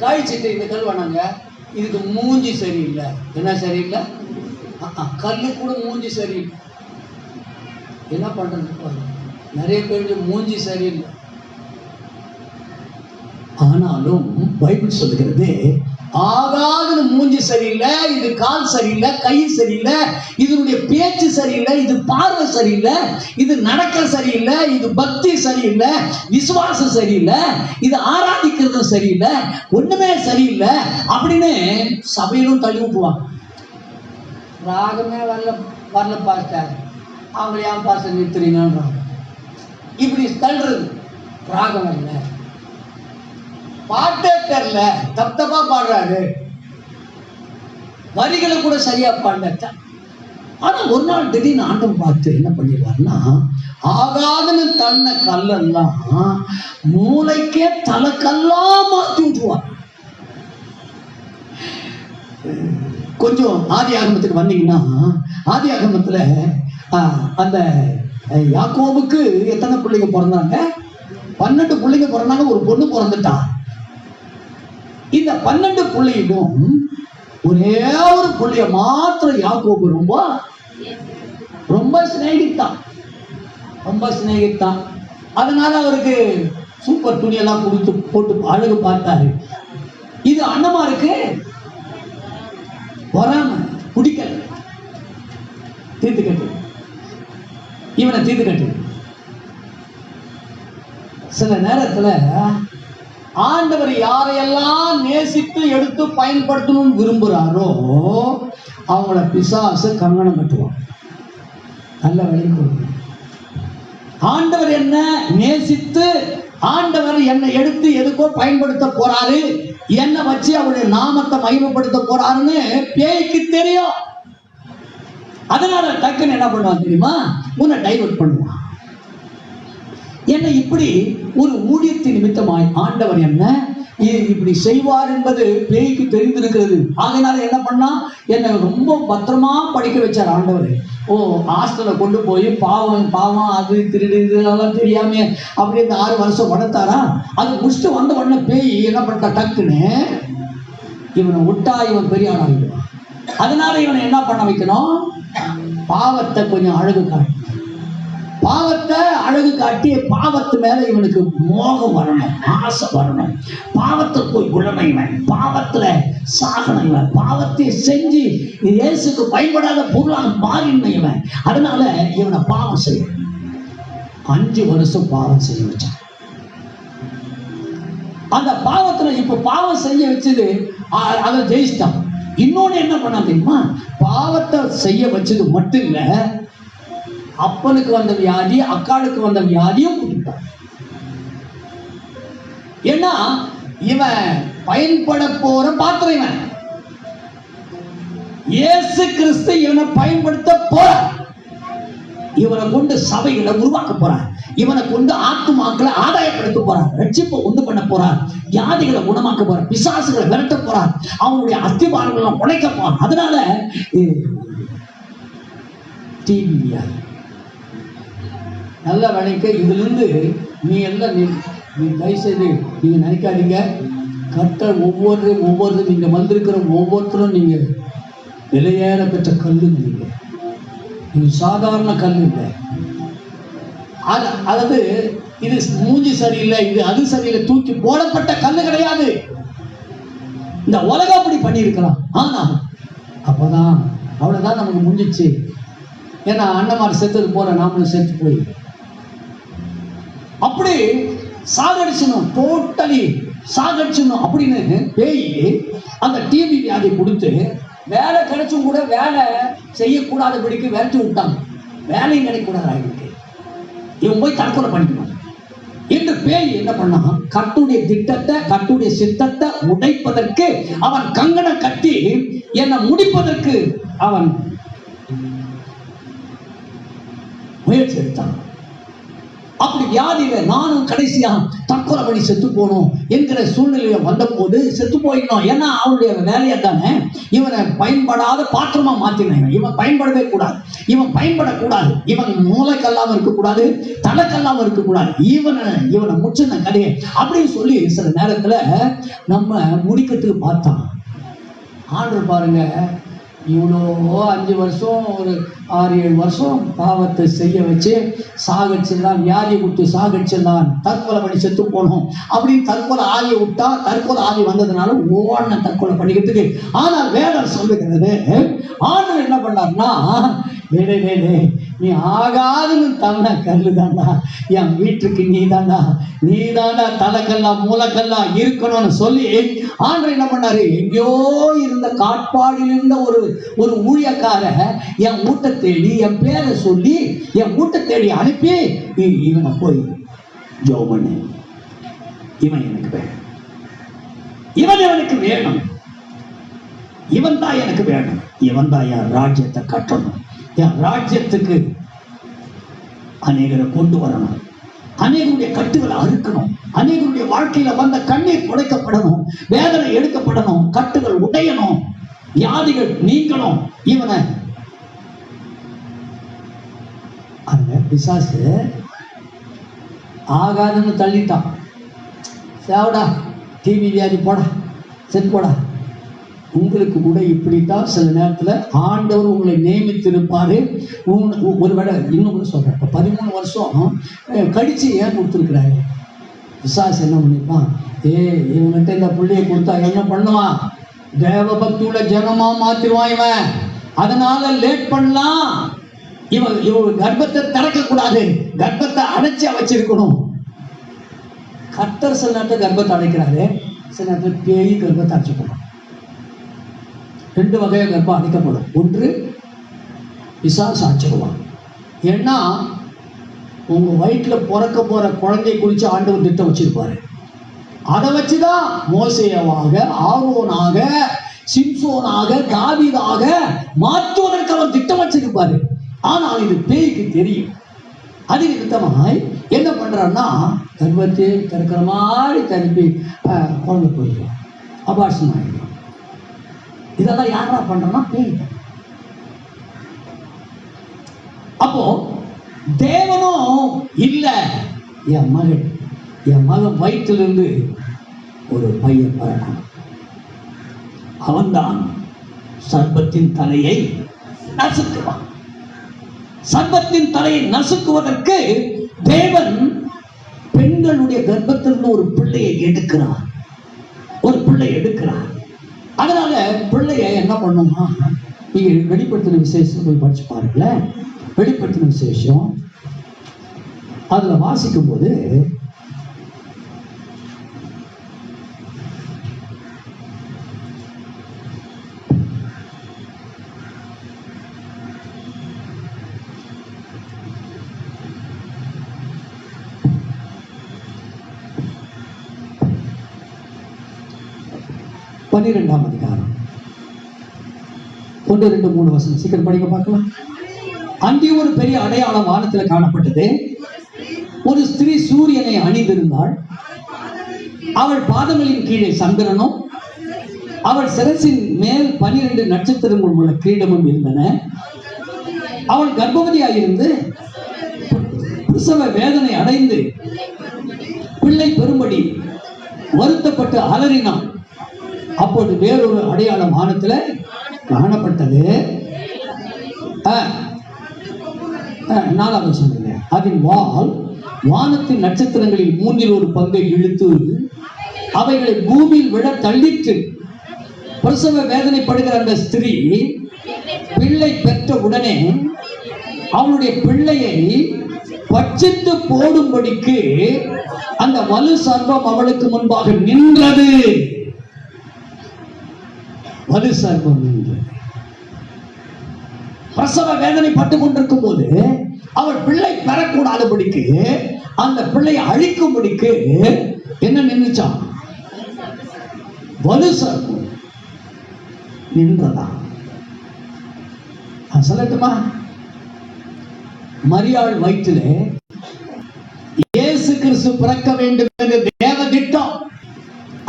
காய்ச்சிட்டு இந்த கல் வேணாங்க, இதுக்கு மூஞ்சி சரியில்லை. என்ன சரியில்லை? கல்லு கூட மூஞ்சி சரியில்லை. என்ன பண்ணுறது? நிறைய பேருக்கு மூஞ்சி சரியில்லை. ஆனாலும் பைபிள் சொல்லுகிறது ஆகாதுன்னு மூஞ்சி சரியில்லை, இது கால் சரியில்லை, கை சரியில்லை, இதனுடைய பேச்சு சரியில்லை, இது பார்வை சரியில்லை, இது நடக்க சரியில்லை, இது பக்தி சரியில்லை, விசுவாசம் சரியில்லை, இது ஆராதிக்கிறது சரியில்லை, ஒண்ணுமே சரியில்லை அப்படின்னு சபையிலும் தள்ளி விட்டுவாங்க. ராகமே வரல பாஸ்டர், அவங்க ஏன் பாஸ்டர் நிறுத்துறீங்கன்றாங்க. இப்படி தள்ளுறது. ராகம் வரல, பாட்டே தெரியல, தப்பா பாடுறாரு, வரிகளை கூட சரியா பாடல, ஆனா ஒரு நாள் திடீர்னு ஆண்டவன் பார்த்து என்ன பண்ணிடுவார்னா, ஆகாதுன்னு தள்ள கல்லெல்லாம் மூளைக்கே தலைக்கல்லா மாற்றி விட்டுருவார். கொஞ்சம் ஆதி ஆகமத்துக்கு வந்தீங்கன்னா, ஆதி ஆகமத்துல அந்த யாக்கோபுக்கு எத்தனை பிள்ளைங்க பிறந்தாங்க? 12 பிள்ளைங்க பிறந்தாங்க. ஒரு பொண்ணு பிறந்துட்டா. இந்த 12 பிள்ளையும் ஒரே ஒரு பிள்ளைய மாத்திரம் யாக்கோபு ரொம்ப சிநேகித்தான். அதனால அவருக்கு சூப்பர் துணியெல்லாம் கொடுத்து போட்டு அழகு பார்த்தாரு. இது அண்ணமாருக்கு வராம பிடிக்கல. தீர்த்துக்கட்டு, இவனை தீர்த்துக்கட்டு. சில நேரத்துல ஆண்டவர் யாரையெல்லாம் நேசித்து எடுத்து பயன்படுத்தணும்னு விரும்புறாரோ அவங்கள பிசாசு கங்கணம் கட்டுவான். நல்ல வழி கொடுக்கணும். ஆண்டவர் என்ன நேசித்து, ஆண்டவர் என்னை எடுத்து எதுக்கோ பயன்படுத்த போறாரு, என்னை வச்சு அவருடைய நாமத்தை மகிமைப்படுத்த போறாருன்னு பேய்க்கு தெரியும். அதனால டக்குன்னு என்ன பண்ணுவான் தெரியுமா? உன்னை டைவர்ட் பண்ணுவான். என்னை இப்படி ஒரு ஊழியத்தின் நிமித்தமாய் ஆண்டவர் என்ன இப்படி செய்வார் என்பது பேய்க்கு தெரிந்திருக்கிறது. அதனால என்ன பண்ணா, என்னை ரொம்ப பத்திரமா படிக்க வச்சார் ஆண்டவர். ஹாஸ்டல்ல கொண்டு போய் பாவம் அது திருடு இதெல்லாம் தெரியாம அப்படி இந்த 6 வருஷம் வளர்த்தாரா. அது முடிச்சுட்டு வந்த உடனே பேய் என்ன பண்ணா, டக்குன்னு இவனை விட்டா இவன் பெரிய ஆளாகிடுவான். அதனால இவனை என்ன பண்ண வைக்கணும்? பாவத்தை கொஞ்சம் அழகு காட்டி, பாவத்து மேல இவனுக்கு மோகம் வரணும், ஆசை வரணும். பாவத்தை போய் விழணும், இவன் பாவத்துல சாகணும், இவன் பாவத்தை செஞ்சு இயேசுக்கு பயன்படாத பொருளாக மாறின இவன். அதனால இவனை பாவம் செய்ய 5 வருஷம் பாவம் செய்ய வச்சான். அந்த பாவத்துல இப்ப பாவம் செய்ய வச்சது அதை ஜெயிச்சிட்டான். இன்னொன்னு என்ன பண்ணா தெரியுமா? பாவத்தை செய்ய வச்சது மட்டும் இல்ல, அப்பனுக்கு வந்த வியாதி, அக்காளுக்கு வந்த வியாதியும் கொடுத்தான். ஏன்னா இவன் பயன்பட போற பாத்திரம். இவன் இயேசு கிறிஸ்து இவனை பயன்படுத்த போறார். இவனை கொண்டு சபைகளை உருவாக்க போறார். இவனை கொண்டு ஆத்துமாக்களை ஆதாயப்படுத்த போறார். ரட்சிப்பை உண்டு பண்ண போறார். வியாதிகளை குணமாக்க போறார். பிசாசுகளை விரட்ட போறார். அவனுடைய அஸ்திபாரங்களை உடைக்க போறார். அதனால நல்ல வேலைக்கு இதுல இருந்து நீ எல்லாம் நீ தயவுசெய்து நீங்க நினைக்காதீங்க. கர்த்தர் ஒவ்வொரு நீங்க வந்திருக்கிற ஒவ்வொருத்தரும் நீங்க விலையேற பெற்ற கல்லு. நீங்க சாதாரண கல் இல்லை. அதாவது இது மூஞ்சி சரியில்லை, இது அது சரியில்லை, தூக்கி போடப்பட்ட கல்லு கிடையாது. இந்த உலகம் அப்படி பண்ணியிருக்கலாம். ஆனா அப்பதான் அவ்வளவுதான் நமக்கு முடிஞ்சிச்சு. ஏன்னா அண்ணமார் செத்தது போல நாமளும் செத்து போய் அப்படி சாகடிச்சணும், டோட்டலி சாகடிச்சணும் அப்படின்னு பேய் அந்த டிவி வியாதி கொடுத்து வேலை கிடைச்சும் கூட வேலை செய்யக்கூடாதபடிக்கு விரட்டி விட்டாங்க. வேலையும் கிடைக்கூடாது ஆகிருக்கு. இவன் போய் தற்கொலை பண்ணிக்கணும் என்று பேய் என்ன பண்ணா, கட்டுடைய திட்டத்தை, கட்டுடைய சித்தத்தை உடைப்பதற்கு அவன் கங்கணம் கட்டி என்னை முடிப்பதற்கு அவன் முயற்சி எடுத்தான். அப்படி வியாதியில நானும் கடைசியா தற்கொலை பண்ணி செத்து போனோம் என்கிற சூழ்நிலையில வந்த போது செத்து போயிடணும். ஏன்னா அவனுடைய வேலையை தானே இவனை பயன்படாத பாத்திரமா மாத்தினான். இவன் பயன்படவே கூடாது, இவன் பயன்படக்கூடாது, இவன் மூளைக்கல்லாம இருக்கக்கூடாது, தலைக்கல்லாம இருக்கக்கூடாது, இவனை முச்சின கதையை அப்படின்னு சொல்லி சில நேரத்துல நம்ம முடிக்கிறதுக்கு பார்த்தான். ஆண்டவர் பாருங்க, இவ்வளோ 5 வருஷம் ஒரு 6-7 வருஷம் பாவத்தை செய்ய வச்சு சாகடிச்சிடலாம், வியாதி விட்டு சாகடிச்சிடலாம், தற்கொலை பண்ணி செத்து போனோம் அப்படின்னு தற்கொலை ஆகி விட்டா. தற்கொலை ஆகி வந்ததுனால ஓடன தற்கொலை பண்ணிக்கிறதுக்கு. ஆனால் வேதம் சொல்லுகிறது, ஆண்டவர் என்ன பண்ணார்னா, வேலை நீ ஆகாதுன்னு தள்ள கல்லு தாண்டா, என் வீட்டுக்கு நீ தாண்டா தலைக்கல்லா மூலக்கல்லா இருக்கணும்னு சொல்லி ஆண்டவர் என்ன பண்ணாரு, எங்கேயோ இருந்த காட்பாடியில் இருந்த ஒரு ஊழியக்கார என் வீட்டை தேடி என் பேரை சொல்லி என் வீட்டை தேடி அனுப்பி, இவனை போய் ஜெபம் பண்ணு, இவன் எனக்கு வேணும், இவன் எனக்கு வேணும், இவன் தான் எனக்கு வேணும், இவன் தான் என் ராஜ்யத்தை கட்டணும், என் ராஜ்யத்துக்கு அநேகரை கொண்டு வரணும், அநேகருடைய கட்டுகளை அறுக்கணும், அநேகருடைய வாழ்க்கையில வந்த கண்ணீர் துடைக்கப்படணும், வேதனை எடுக்கப்படணும், கட்டுகள் உடையணும், வியாதிகள் நீங்கணும். இவனை அந்த பிசாசு ஆகாதுன்னு தள்ளிட்டான். சேவடா, டிவி வியாதி போடா, செட் போடா. உங்களுக்கு கூட இப்படித்தான் சில நேரத்தில் ஆண்டவர் உங்களை நியமித்திருப்பாரு. ஒருவேளை இன்னும் கூட சொல்றேன், இப்போ 13 வருஷம் கடிச்சு ஏன் கொடுத்துருக்குறாரு? பிசாசு என்ன பண்ணிப்பான், இவன்கிட்ட இந்த பிள்ளையை கொடுத்தா என்ன பண்ணுவான்? தேவ பக்தியுள்ள ஜனமா மாத்திருவான் இவன். அதனால லேட் பண்ணலாம். இவன் கர்ப்பத்தை திறக்க கூடாது, கர்ப்பத்தை அடைச்சி வச்சிருக்கணும். கர்த்தர் சில நேரத்தில் கர்ப்பத்தை அடைக்கிறாரு, சில நேரத்தில் பேய் கர்ப்பத்தை அடைச்சிக்கணும். 2 வகையாக கர்ப்பம் அடைக்கப்படும். ஒன்று பிசாசு அடைச்சிடுவான். ஏன்னா உங்க வயிற்றில் பிறக்க போற குழந்தையை குறித்து ஆண்டவர் திட்டம் வச்சிருப்பாரு. அதை வச்சுதான் மோசேயவாக, ஆரோனாக, சிம்சோனாக, தாவீதாக மாற்றுவதற்கு அவர் திட்டம் வச்சிருப்பாரு. ஆனால் இது பேய்க்கு தெரியும். அது நிமித்தமாய் என்ன பண்றான்னா, கர்ப்பத்தை திறக்கிற மாதிரி திருப்பி குழந்தை போயிடும், அபார்ஷன் ஆகிடும். இதெல்லாம் யாரா பண்றோம்னா பேய். அப்போ தேவனும் இல்ல, என் மகன் வயிற்றிலிருந்து ஒரு பையன் பிறக்கணும், அவன்தான் சர்ப்பத்தின் தலையை நசுக்குவான். சர்ப்பத்தின் தலையை நசுக்குவதற்கு தேவன் பெண்களுடைய கர்ப்பத்திலிருந்து ஒரு பிள்ளையை எடுக்கிறார். அதனால பிள்ளைய என்ன பண்ணுமா, நீங்க வெளிப்படுத்தின விசேஷம் போய் படிச்சு பாருங்களேன். வெளிப்படுத்தின விசேஷம் அதுல வாசிக்கும் போது பன்னிரெண்டாம் அதிகாரம் 1, 2, 3 வசனம் சீக்கிரம் படிக்க பார்க்கலாம். அங்கே ஒரு பெரிய அடையாளம் வானத்தில் காணப்பட்டது. ஒரு ஸ்திரீ சூரியனை அணிந்திருந்தாள். அவள் பாதங்களின் கீழே சந்திரனும் அவள் சிரசின் மேல் 12 நட்சத்திரங்கள் உள்ள கிரீடமும் இருந்தன. அவள் கர்ப்பவதியாயிருந்து பிரசவ வேதனை அடைந்து பிள்ளை பெறும்படி வருத்தப்பட்டு அலறினாள். அப்போது வேறொரு அடையாளம் வானத்துல காணப்பட்டது. 4வது சொல்லுங்க. அதன் வால் வானத்தின் நட்சத்திரங்களில் 1/3 பங்கை இழுத்து அவைகளை பூமியில் விட தள்ளிற்று. பிரசவ வேதனைப்படுகிற அந்த ஸ்திரீ பிள்ளை பெற்ற உடனே அவளுடைய பிள்ளையை பட்சித்து போடும்படிக்கு அந்த வலு சர்ப்பம் அவளுக்கு முன்பாக நின்றது. வலு சர்ப்பம் நின்றது. பிரசவ வேதனை பட்டுக் கொண்டிருக்கும் போது அவள் பிள்ளை பெறக்கூடாதபடிக்கு, அந்த பிள்ளையை அழிக்கும்படிக்கு என்ன நின்றுச்சான்? வலு சர்ப்பம் நின்றதா? சொல்லட்டுமா? மரியாள் வயிற்றிலே இயேசு கிறிஸ்து பிறக்க வேண்டும் என்று தேவ திட்டம்.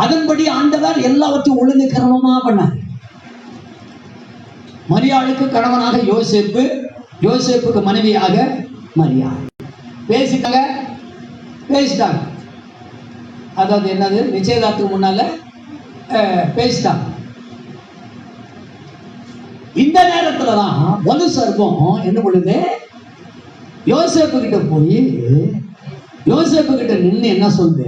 அதன்படி ஆண்டவர் எல்லாவற்றையும் ஒழுங்கு கிரமமா பண்ணார். மரியாளுக்கு கணவனாக யோசேப்பு, யோசேப்புக்கு மனைவியாக மரியாள். பேசிட்டாங்க. அதாவது என்னது, நிச்சயதார்த்தத்துக்கு முன்னால பேசிட்டாங்க. இந்த நேரத்துல தான் வலு சர்ப்பம் என்ன பண்ணுது? யோசேப்பு கிட்ட போய் யோசேப்பு கிட்ட நின்று என்ன சொல்லுது?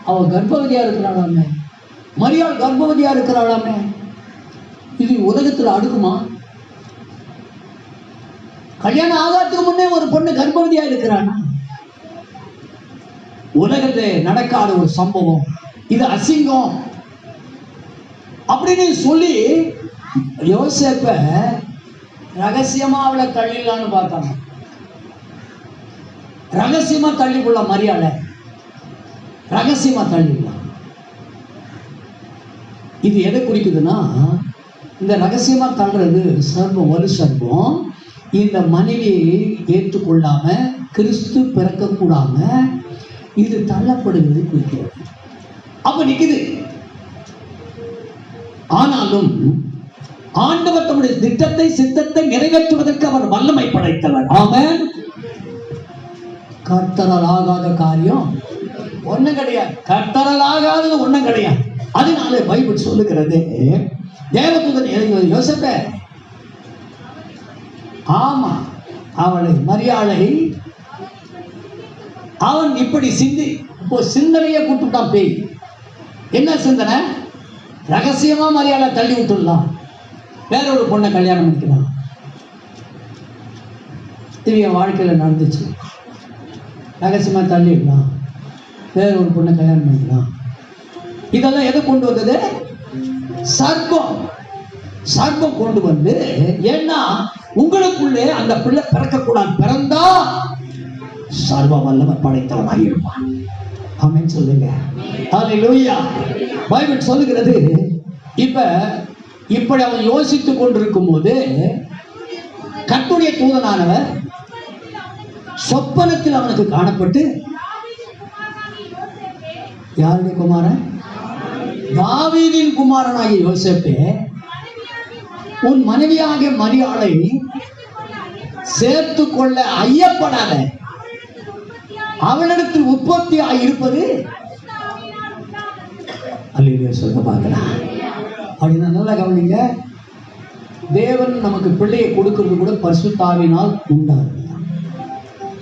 அவ கர்ப்பவதியா இருக்கிறாளாமே, மரியாள் கர்ப்பவதியா இருக்கிறாளாமே, இது உலகத்துல அடுக்குமா? கல்யாணம் ஆகாததுக்கு முன்னே ஒரு பொண்ணு கர்ப்பவதியா இருக்கிறானா? உலகத்துல நடக்காத ஒரு சம்பவம் இது, அசிங்கம் அப்படின்னு சொல்லி யோசேப்ப ரகசியமா அவளை தள்ளிடலான்னு பார்த்தாங்க. ரகசியமா தள்ளிக்குள்ள மரியாதை ரகசியமா தள்ளிடலாம். இது எதை குறிக்குதுன்னா, இந்த ரகசியமா தள்ளுறது சர்ப்பம், வலு சர்ப்பம் இந்த மனைவியை ஏற்றுக்கொள்ளாம கிறிஸ்து பிறக்கக்கூடாம இது தள்ளப்படுகிறது குறிக்கிறது. அப்ப நிக்குது. ஆனாலும் ஆண்டவர் தம்முடைய திட்டத்தை சித்தத்தை நிறைவேற்றுவதற்கு அவர் வல்லமை படைத்தவர். ஆமென். கர்த்தரால் ஆகாத காரியம் ஒண்ணும் கிடையாது. கர்த்தரால் ஆகாதது ஒண்ணும் கிடையாது. அதனால பைபிள் சொல்லுகிறது, தேவதூதன் எழுதி யோசேப்பே, ஆமா அவளை மரியாளை அவன் இப்படி இப்போ சிந்தனையை கூட்டுட்டான். பேய் என்ன சிந்தனை? ரகசியமா மரியாதை தள்ளி விட்டுடலாம், வேற ஒரு பொண்ணை கல்யாணம் பண்ணிக்கலாம். இது என் வாழ்க்கையில நடந்துச்சு. ரகசியமா தள்ளிடலாம், வேற ஒரு பொண்ணை கல்யாணம் பண்ணிக்கலாம். இதெல்லாம் எதை கொண்டு வந்தது? சர்ப்பம். சர்ப்பம் கொண்டு வந்து, ஏன்னா உங்களுக்குள்ளே அந்த பிள்ளை பிறக்கக்கூடாது. பிறந்தா சர்வ வல்லமை படைத்தவனாக இருப்பான். ஆமென் சொல்லுங்க. ஹல்லேலூயா. பைபிள் சொல்லுகிறது. இப்படி அவன் யோசித்துக் கொண்டிருக்கும் போது கர்த்தருடைய தூதனானவர் சொப்பனத்தில் அவனுக்கு காணப்பட்டு, யாருடைய குமாரன்? தாவீதின் குமாரனாகிய யோசேப்பே, உன் மனைவியாகிய மரியாளை சேர்த்து கொள்ள ஐயப்படாத, அவளிடத்தில் உற்பத்தியாக இருப்பது அல்லேலூயா சொல்ல பார்க்கலாம். அப்படின்னா நல்லா கவனிங்க. தேவன் நமக்கு பிள்ளையை கொடுக்கிறது கூட பரிசுத்த ஆவியினால் உண்டாகும்.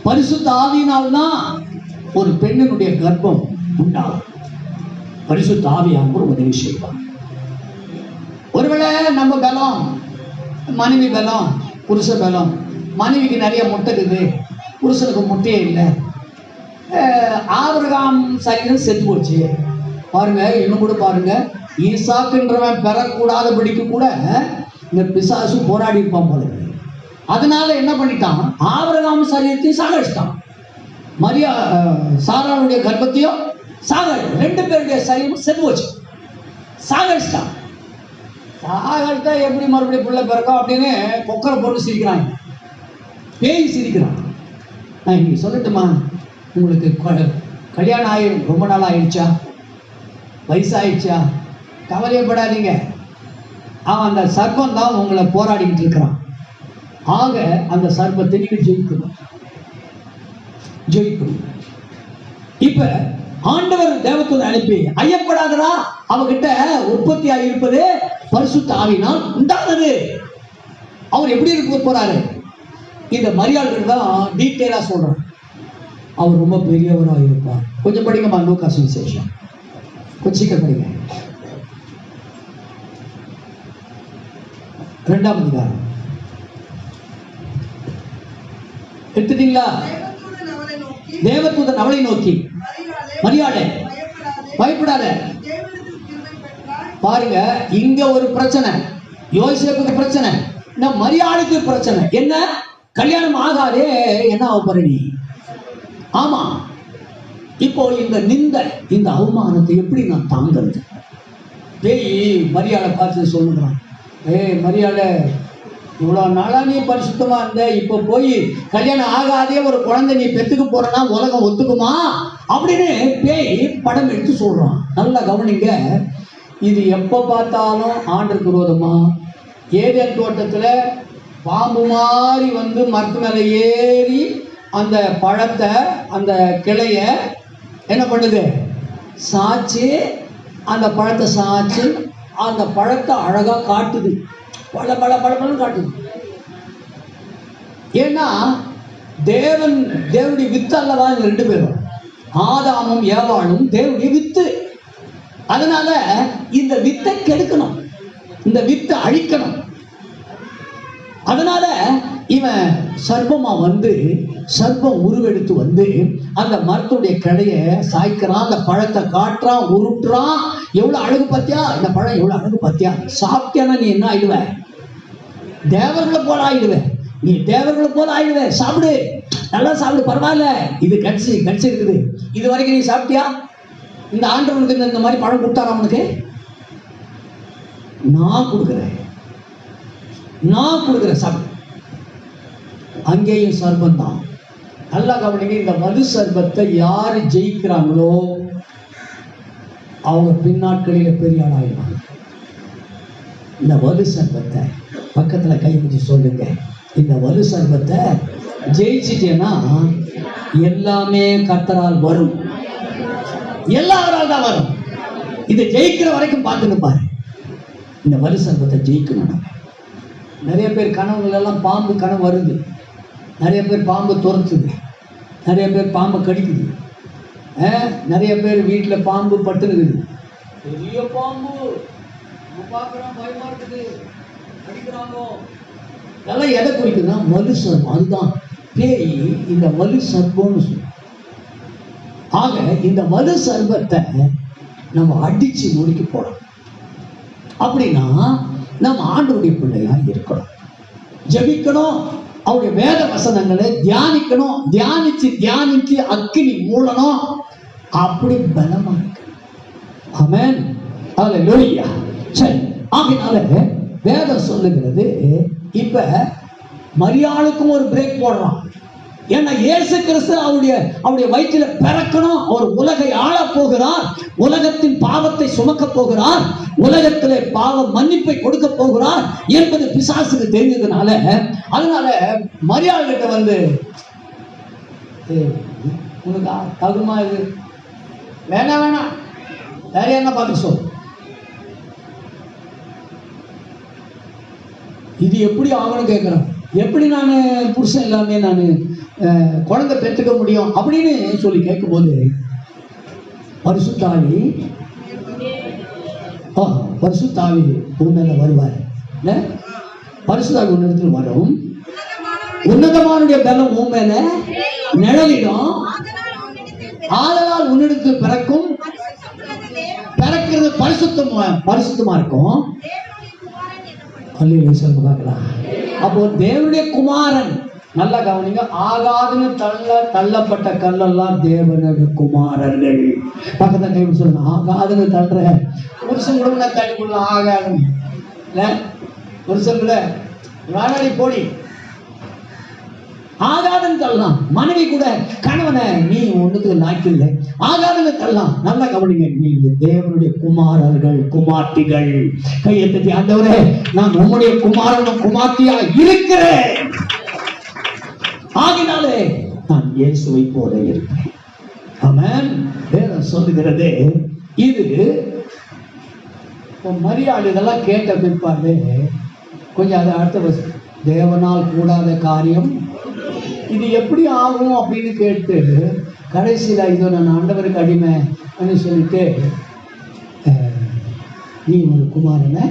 பரிசுத்த ஆவியினால் தான் ஒரு பெண்ணினுடைய கர்ப்பம் உண்டாகும். பரிசுத்த ஆவியானவர் உதவி செய்வார். ஒருவேளை நம்ம பலம், மனைவி பலம், புருஷ பலம். மனைவிக்கு நிறைய முட்டை இருக்குது, புருஷனுக்கு முட்டையே இல்லை. ஆபிரகாம் சரீரம் செத்து போச்சு. பாருங்க, இன்னும் கூட பாருங்க, ஈசாக்குன்றவன் பெறக்கூடாதபடிக்கு கூட இந்த பிசாசு போராடி இருப்பான் போல. அதனால என்ன பண்ணிட்டான்? ஆபிரகாம் சரீரத்தையும் சாகடிச்சிட்டான், சாராளுடைய கர்ப்பத்தையும் ரெண்டு பேருடைய சரீரம் செத்து போச்சு, சாகடிச்சிட்டான். சாகடித்தா எப்படி மறுபடியும் பிள்ளை பிறக்கும் அப்படின்னு பொக்கரை போட்டு சிரிக்கிறாங்க, பேய் சிரிக்கிறான். நான் இன்னைக்கு சொல்லட்டுமா, உங்களுக்கு கல்யாணம் ஆகி ரொம்ப நாள் ஆயிடுச்சா, வயசாயிடுச்சா, கவலையப்படாதீங்க. அவன் அந்த சர்ப்பம் தான் உங்களை போராடிக்கிட்டு இருக்கிறான். ஆக அந்த சர்ப்பத்தை நீங்க ஜெயிக்கணும். இப்ப ஆண்டவர் தேவதூதனை அனுப்பி, ஐயப்படாதரா, அவகிட்ட உற்பத்தி ஆகியிருப்பது பரிசுத்த ஆவியினால் உண்டானது. அவர் எப்படி இருக்க போறாரு? இந்த மரியாதைகள் தான் டீட்டெயிலா சொல்றார். அவர் ரொம்ப பெரியவராக இருப்பார். கொஞ்சம் படிங்கம்மா, லூக்கா சுவிசேஷம் கொஞ்சம் சீக்கிரம் படிங்க. 2ஆம் அதிகாரம் எடுத்துட்டீங்களா? தேவதூதன் அவளை நோக்கி, மரியாதை பயப்படாத. பாருங்க, இங்க ஒரு பிரச்சனை, யோசேப்புக்கு பிரச்சனை, இந்த மரியாதைக்கு பிரச்சனை. என்ன? கல்யாணம் ஆகாதே, என்ன ஆக போற நீ? ஆமா, இப்போ இந்த அவமானத்தை எப்படி நான் தாங்கிறது? பேய் மரியாதை பார்த்து சொல்லுறான், மரியாதை, இவ்வளோ நாளா நீ பரிசுத்தமா இருந்த, இப்போ போய் கல்யாணம் ஆகாதே ஒரு குழந்தை நீ பெத்துக்கு போறனா உலகம் ஒத்துக்குமா அப்படின்னு பேய் படம் எடுத்து சொல்றான். நல்லா கவனிங்க. இது எப்போ பார்த்தாலும் ஆண்டருக்கு விரோதமா, ஏதேன் தோட்டத்தில் பாம்பு மாதிரி வந்து மரத்து மேலே ஏறி அந்த பழத்தை, அந்த கிளைய என்ன பண்ணுது? சாய்ச்சி, அந்த பழத்தை சாய்ச்சி அந்த பழத்தை அழகா காட்டுது, பல பல பழப்பழம் காட்டுது. ஏன்னா தேவனுடைய வித்து அல்லவா ரெண்டு பேரும், ஆதாமும் ஏவாளும் தேவனுடைய வித்து. அதனால இந்த வித்தை கெடுக்கணும், இந்த வித்தை அழிக்கணும். அதனால இவன் சர்ப்பமா வந்து, சர்ப்பம் உருவெடுத்து வந்து அந்த மரத்துடைய கிளைய சாய்க்கிறான், அந்த பழத்தை காட்டுறான், உருட்டுறான். எவ்வளவு அழகு பார்த்தியா, இந்த பழம் எவ்வளவு அழகு பார்த்தியா, சாப்பிட்டியானா நீ என்ன ஆயிடுவ? தேவர்களை போல ஆயிடுவ, நீ தேவர்களை போல ஆயிடுவ, சாப்பிடு, நல்லா சாப்பிடு, பரவாயில்ல, இது கடிச்சிருக்குது, இது வரைக்கும் நீ சாப்பிட்டியா? இந்த ஆண்டவனுக்கு இந்த மாதிரி பழம் கொடுத்தாரா? அவனுக்கு நான் கொடுக்குறேன், நான் கொடுக்குற சர்பம். அங்கேயும் சர்பம் தான். நல்லா கவனிங்க, இந்த வலு சர்பத்தை யாரு ஜெயிக்கிறாங்களோ அவங்க பின்னாட்களில் பெரிய ஆளாயிடுவாங்க. இந்த வலு சர்பத்தை பக்கத்துல கை வச்சு சொல்லுங்க, இந்த வலு சர்பத்தை ஜெயிச்சிட்டேன்னா எல்லாமே கர்த்தரால் வரும், எல்லாரால் தான் வரும். இதை ஜெயிக்கிற வரைக்கும் பார்த்துன்னு பாரு. இந்த வலு சர்பத்தை ஜெயிக்கணும். நிறைய பேர் கனவுகள் எல்லாம் பாம்பு கனவு வருது, நிறைய பேர் பாம்பு துரத்துது, நிறைய பேர் பாம்பை கடிக்குது, நிறைய பேர் வீட்டில் பாம்பு பட்டுனுக்குது. பெரிய பாம்பு பார்க்குறோம், பயமா இருக்குது, அடிக்கிறாங்க. இதெல்லாம் எதை குறிக்குதுன்னா வலு சர்பம். அதுதான் பேய் இந்த வலு சர்பம்னு சொல்லுவோம். ஆக இந்த வலு சர்பத்தை நம்ம அடிச்சு நொறுக்கி போடணும். அப்படின்னா நம்ம ஆண்டவருடைய பிள்ளையா இருக்கணும், ஜெபிக்கணும், அவருடைய வேத வசனங்களை தியானிக்கணும், தியானிச்சு அக்கினி மூலணும், அப்படி பலமா இருக்கணும். ஆமென், அல்லேலூயா. சரி, ஆகையினால வேதம் சொல்லுகிறது, இப்ப மரியாளுக்கும் ஒரு பிரேக் போடுறான். ஏன்னா இயேசு கிறிஸ்து அவருடைய வயிற்றில பிறக்கணும், அவர் உலகை ஆள போகிறார், உலகத்தின் பாவத்தை சுமக்க போகிறார், உலகத்திலே பாவ மன்னிப்பை கொடுக்க போகிறார் என்பது பிசாசுக்கு தெரிஞ்சதுனால, அதனால மரியாள் கிட்ட வந்து, உனக்கு தகுமா இது, வேணாம் வேற என்ன பார்த்து சொல், இது எப்படி ஆகணும் கேட்குறேன், எப்படி நான் புருஷன் எல்லாமே நான் குழந்தை பெற்றுக்க முடியும் அப்படின்னு சொல்லி கேட்கும்போது, பரிசுத்தாவி உன் மேல வருவார். பரிசுத்தாவி உன் இடத்துல வரும், உன்னதமானுடைய பலம் உன் மேல நிழலிடும், ஆதலால் உன்னிடத்தில் பிறக்கும், பிறக்கிறது பரிசுத்தமா இருக்கும். பார்க்கலாம். அப்போ தேவனுடைய குமாரன், நல்லா கவனிங்க, ஆகாதுன்னு தள்ளப்பட்ட கல்லெல்லாம் தேவனுடைய குமாரர்கள். பக்கத்துல கை சொல்லுங்க, ஆகாதுன்னு தள்ளுற புருஷன் கூட தள்ளி கொள்ளலாம், ஆகாதுன்னு இல்ல புருஷன் கூட வேணாடி போடி, ஆகாதுன்னு தள்ளலாம். மனைவி கூட கணவனை நீ ஒண்ணுக்கு நாய்க்கில்லை, ஆகாதுன்னு தள்ளலாம். நல்லா கவனிங்க, நீங்க தேவனுடைய குமாரர்கள், குமார்த்திகள். கையை தட்டி, ஆண்டவரே நான் உம்முடைய குமாரனும் குமார்த்தியா இருக்கிறேன், ஆகினாலே நான் இயேசுவை போல இருப்பேன். ஆமென். வேதம் சொல்லுகிறது. இது மரியாதை இதெல்லாம் கேட்ட பிற்பாடு கொஞ்சம் அதை அடுத்த தேவனால் கூடாத காரியம் இது எப்படி ஆகும் அப்படின்னு கேட்டு கடைசியில் இதோ நான் ஆண்டவருக்கு அடிமை அப்படின்னு சொல்லிட்டு நீ ஒரு குமாரனை,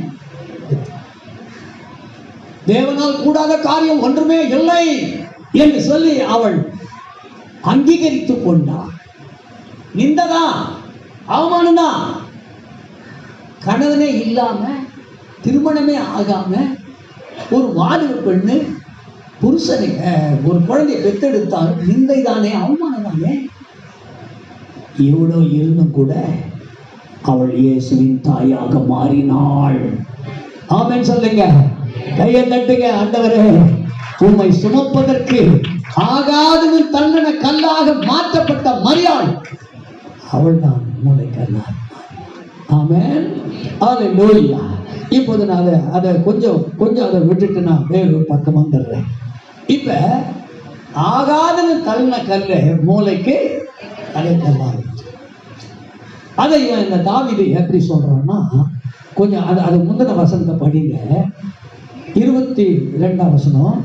தேவனால் கூடாத காரியம் ஒன்றுமே இல்லை என்று சொல்லி அவள் அங்கீகரித்து கொண்டார். நிந்ததா, அவமானம்தான். கணவனே இல்லாம, திருமணமே ஆகாம ஒரு வாலிப பெண்ணு புருஷனை ஒரு குழந்தையை பெற்றெடுத்தால் நிந்தை தானே, அவமானம் தானே. இவ்வளோ இருந்தும் கூட அவள் இயேசுவின் தாயாக மாறினாள். ஆமென் சொல்லுங்க, கையை தட்டுங்க. ஆண்டவரே உம்மை சுமப்பதற்கு ஆகாதுன்னு தள்ளன கல்லாக மாற்றப்பட்ட மரியாள் அவள் தான் மூளைக்கல்லார். ஆமென், அல்லேலூயா. இப்போது நான் அதை கொஞ்சம் அதை விட்டுட்டு நான் வேறொரு பக்கம் வந்துடுறேன். இப்ப ஆகாதுன்னு தள்ளின கல்ல மூளைக்கு தலைக்கல்லா. அதை இந்த தாவீது எப்படி சொல்றான்னா, கொஞ்சம் அது முந்தின வசனத்தை படிங்க. 22ஆம் வசனம்.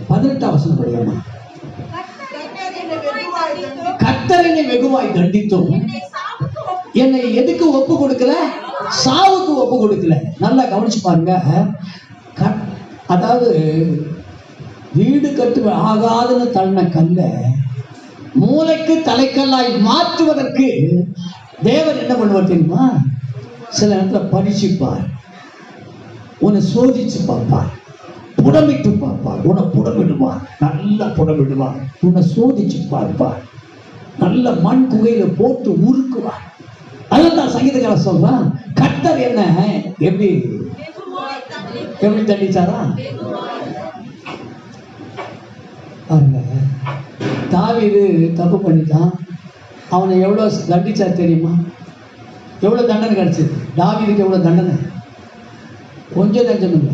18ஆம் வசனம் படிக்கமா. கர்த்தர் என்னை வெகுவாய் தண்டித்தும் என்னை எதுக்கு ஒப்பு கொடுக்கல, சாவுக்கு ஒப்பு கொடுக்கல. நல்லா கவனிச்சு பாருங்க. அதாவது வீடு கட்டு ஆகாதுன்னு தள்ளின கல்ல மூளைக்கு தலைக்கல்லாய் மாற்றுவதற்கு தேவன் என்ன பண்ணுவார் தெரியுமா? சில நேரத்துல பரீட்சிப்பார், உன்னை சோதிச்சு பார்ப்பார், புடமிட்டு பார்ப்பார், உன்னை புடமிடுவார், நல்லா புடமிடுவார், உன்னை சோதிச்சு பார்ப்பார், நல்ல மண் குகையில போட்டு உருக்குவார். அதான் சங்கீதக்காரன் சொல்றான், கர்த்தர் என்ன எப்படி எப்படி தண்டிச்சாரா பாருங்க. தாவீது தப்பு பண்ணிட்டான், அவனை எவ்வளவு தண்டிச்சார் தெரியுமா? எவ்வளவு தண்டனை கிடைச்சது தாவீதுக்கு? எவ்வளவு தண்டனை? கொஞ்சம் தஞ்சம் இல்லை.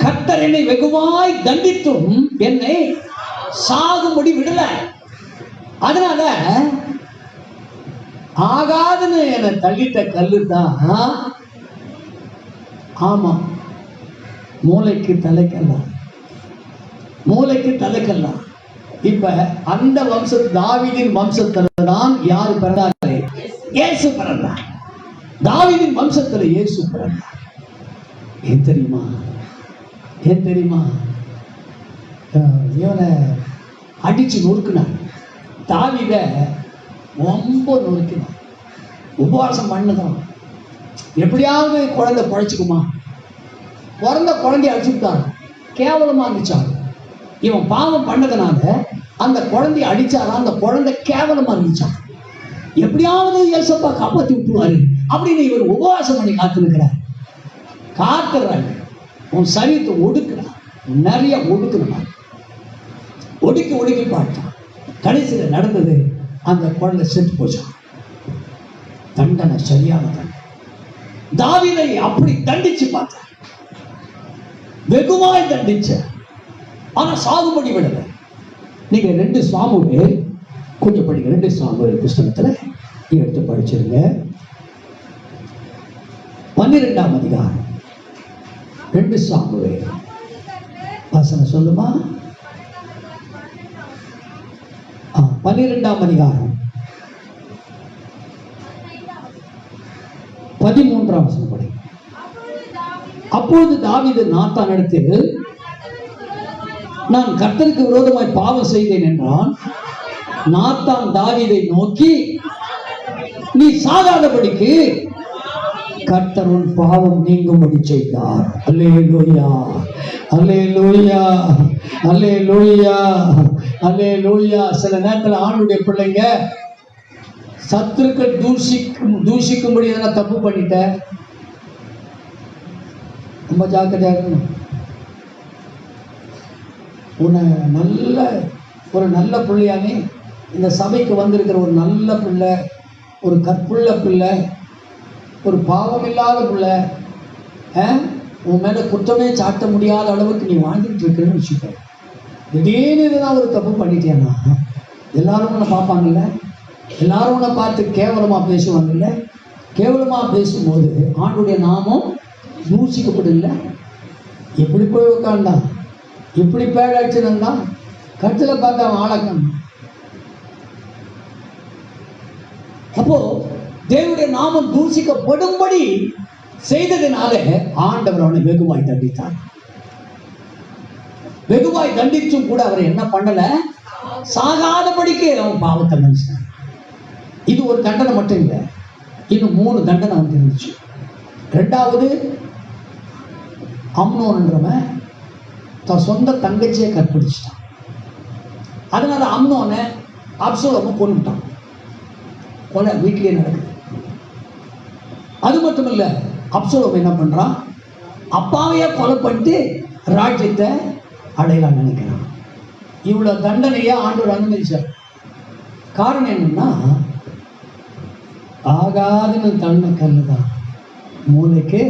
கர்த்தர் என்னை வெகுவாய் தண்டித்தும் என்னை சாகும்படி விடல. அதனால ஆகாதுன்னு என்னை தள்ளிட்ட கல்லு தான், ஆமா, மூளைக்கு தலைக்கல்ல, மூளைக்கு தலைக்கல்ல. இப்ப அந்த தாவீதின் வம்சத்துல தான் யாரு பிறந்தாரு? இயேசு பிறந்தார். தாவீதின் வம்சத்துல இயேசு பிறந்தார். ஏன் தெரியுமா? ஏன் தெரியுமா? இவனை அடிச்சு நொறுக்குனார். தாவீத ரொம்ப நொறுக்கினார். உபவாசம் பண்ணுதான், எப்படியாவது குழந்தை பழைச்சுக்குமா. பிறந்த குழந்தைய அடிச்சுட்டாங்க, கேவலமா இருந்துச்சாங்க. இவன் பாவம் பண்ணதுனால அந்த குழந்தைய அடிச்சாரா, அந்த குழந்தை கேவலமா இருந்துச்சான். எப்படியாவது இயேசப்பா காப்பாற்றி விட்டுருவாரு அப்படின்னு இவர் உபவாசம் பண்ணி காத்துருக்கிறார். காத்துறாங்க, உன் சரீரத்தை ஒடுக்குறான், நிறைய ஒடுக்குறான், ஒடுக்கி ஒடுக்கி பார்த்தான். கடைசியில் நடந்தது, அந்த குழந்தை செத்து போச்சான். தண்டனை சரியான தண்டனை. தாவீதை அப்படி தண்டிச்சு பார்த்தார், வெகுவாய் தண்டிச்ச, ஆனா சாகுபடி விடல. நீங்க 2 சாமுவேல் கொஞ்சம் படிங்க. 2 சாமுவேல் புஸ்தகத்துல எடுத்து படிச்சிருங்க. 12ஆம் அதிகாரம் 2 சாமுவேல் வசனம் சொல்லுமா? 12ஆம் அதிகாரம் 13ஆம் வசனம் படி. அப்பொழுது தாவீது நாத்தானிடத்தில், நான் கர்த்தருக்கு விரோதமாய் பாவம் செய்தேன் என்றான். நாத்தான் தாவீதை நோக்கி, நீ சாகாதபடிக்கு கர்த்தர் உன் பாவம் நீங்கும்படி செய்தார். அல்லேலூயா, அல்லேலூயா, அல்லேலூயா, அல்லேலூயா. சில நேரத்தில் ஆண்டுடைய பிள்ளைங்க சத்துருக்கள் தூஷிக்கும்படி எதனா தப்பு பண்ணிட்ட, ரொம்ப ஜாக்கிரதையா இருக்கணும். உன்னை ஒரு நல்ல பிள்ளையானே, இந்த சபைக்கு வந்திருக்கிற ஒரு நல்ல பிள்ளை, ஒரு கற்புள்ள பிள்ளை, ஒரு பாவம் இல்லாத பிள்ளை, உன் மேலே குற்றமே சாட்ட முடியாத அளவுக்கு நீ வாழ்ந்துட்டு இருக்கிறன்னு வச்சுக்க. திடீர்னு இதுதான் ஒரு தப்பு பண்ணிட்டேன்னா எல்லாரும் உன்னை பார்ப்பாங்கல்ல, எல்லாரும் உன்னை பார்த்து கேவலமாக பேசுவாங்கல்ல. கேவலமாக பேசும்போது ஆண்டுடைய நாமம் தூஷிக்கப்படல. எப்படி போய் உட்காண்டா, இப்படி பேடாச்சுன்னா கட்டில பார்த்து அவன் ஆளக்கணும். அப்போ தேவனுடைய நாமம் தூஷிக்கப்படும்படி செய்ததினால ஆண்டவர் அவனை வெகுவாய் தண்டித்தார். வெகுவாய் தண்டிச்சும் கூட அவர் என்ன பண்ணல, சாகாதபடிக்கு அவன் பாவத்தை மனுஷன். இது ஒரு தண்டனை மட்டும் இல்லை, இன்னும் 3 தண்டனை வந்து இருந்துச்சு. 2வது, அம்னோன்றவன் தன் சொந்த தங்கச்சியை கற்பழிச்சிட்டான். அதனால அம்னோனை அப்சலோமை கொன்னுட்டான். கொலை வீட்டிலேயே நடக்குது. அது மட்டும் இல்லை, அப்சலோம் என்ன பண்றான், அப்பாவையே கொலை பண்ணிட்டு ராஜ்யத்தை அடையலாம் நினைக்கிறான். இவ்வளவு தண்டனையா ஆண்டவர் அனுமதிச்சார். காரணம் என்னன்னா, ஆகாதுன்னு தண்டனை கல்லுதான் மூளைக்கு.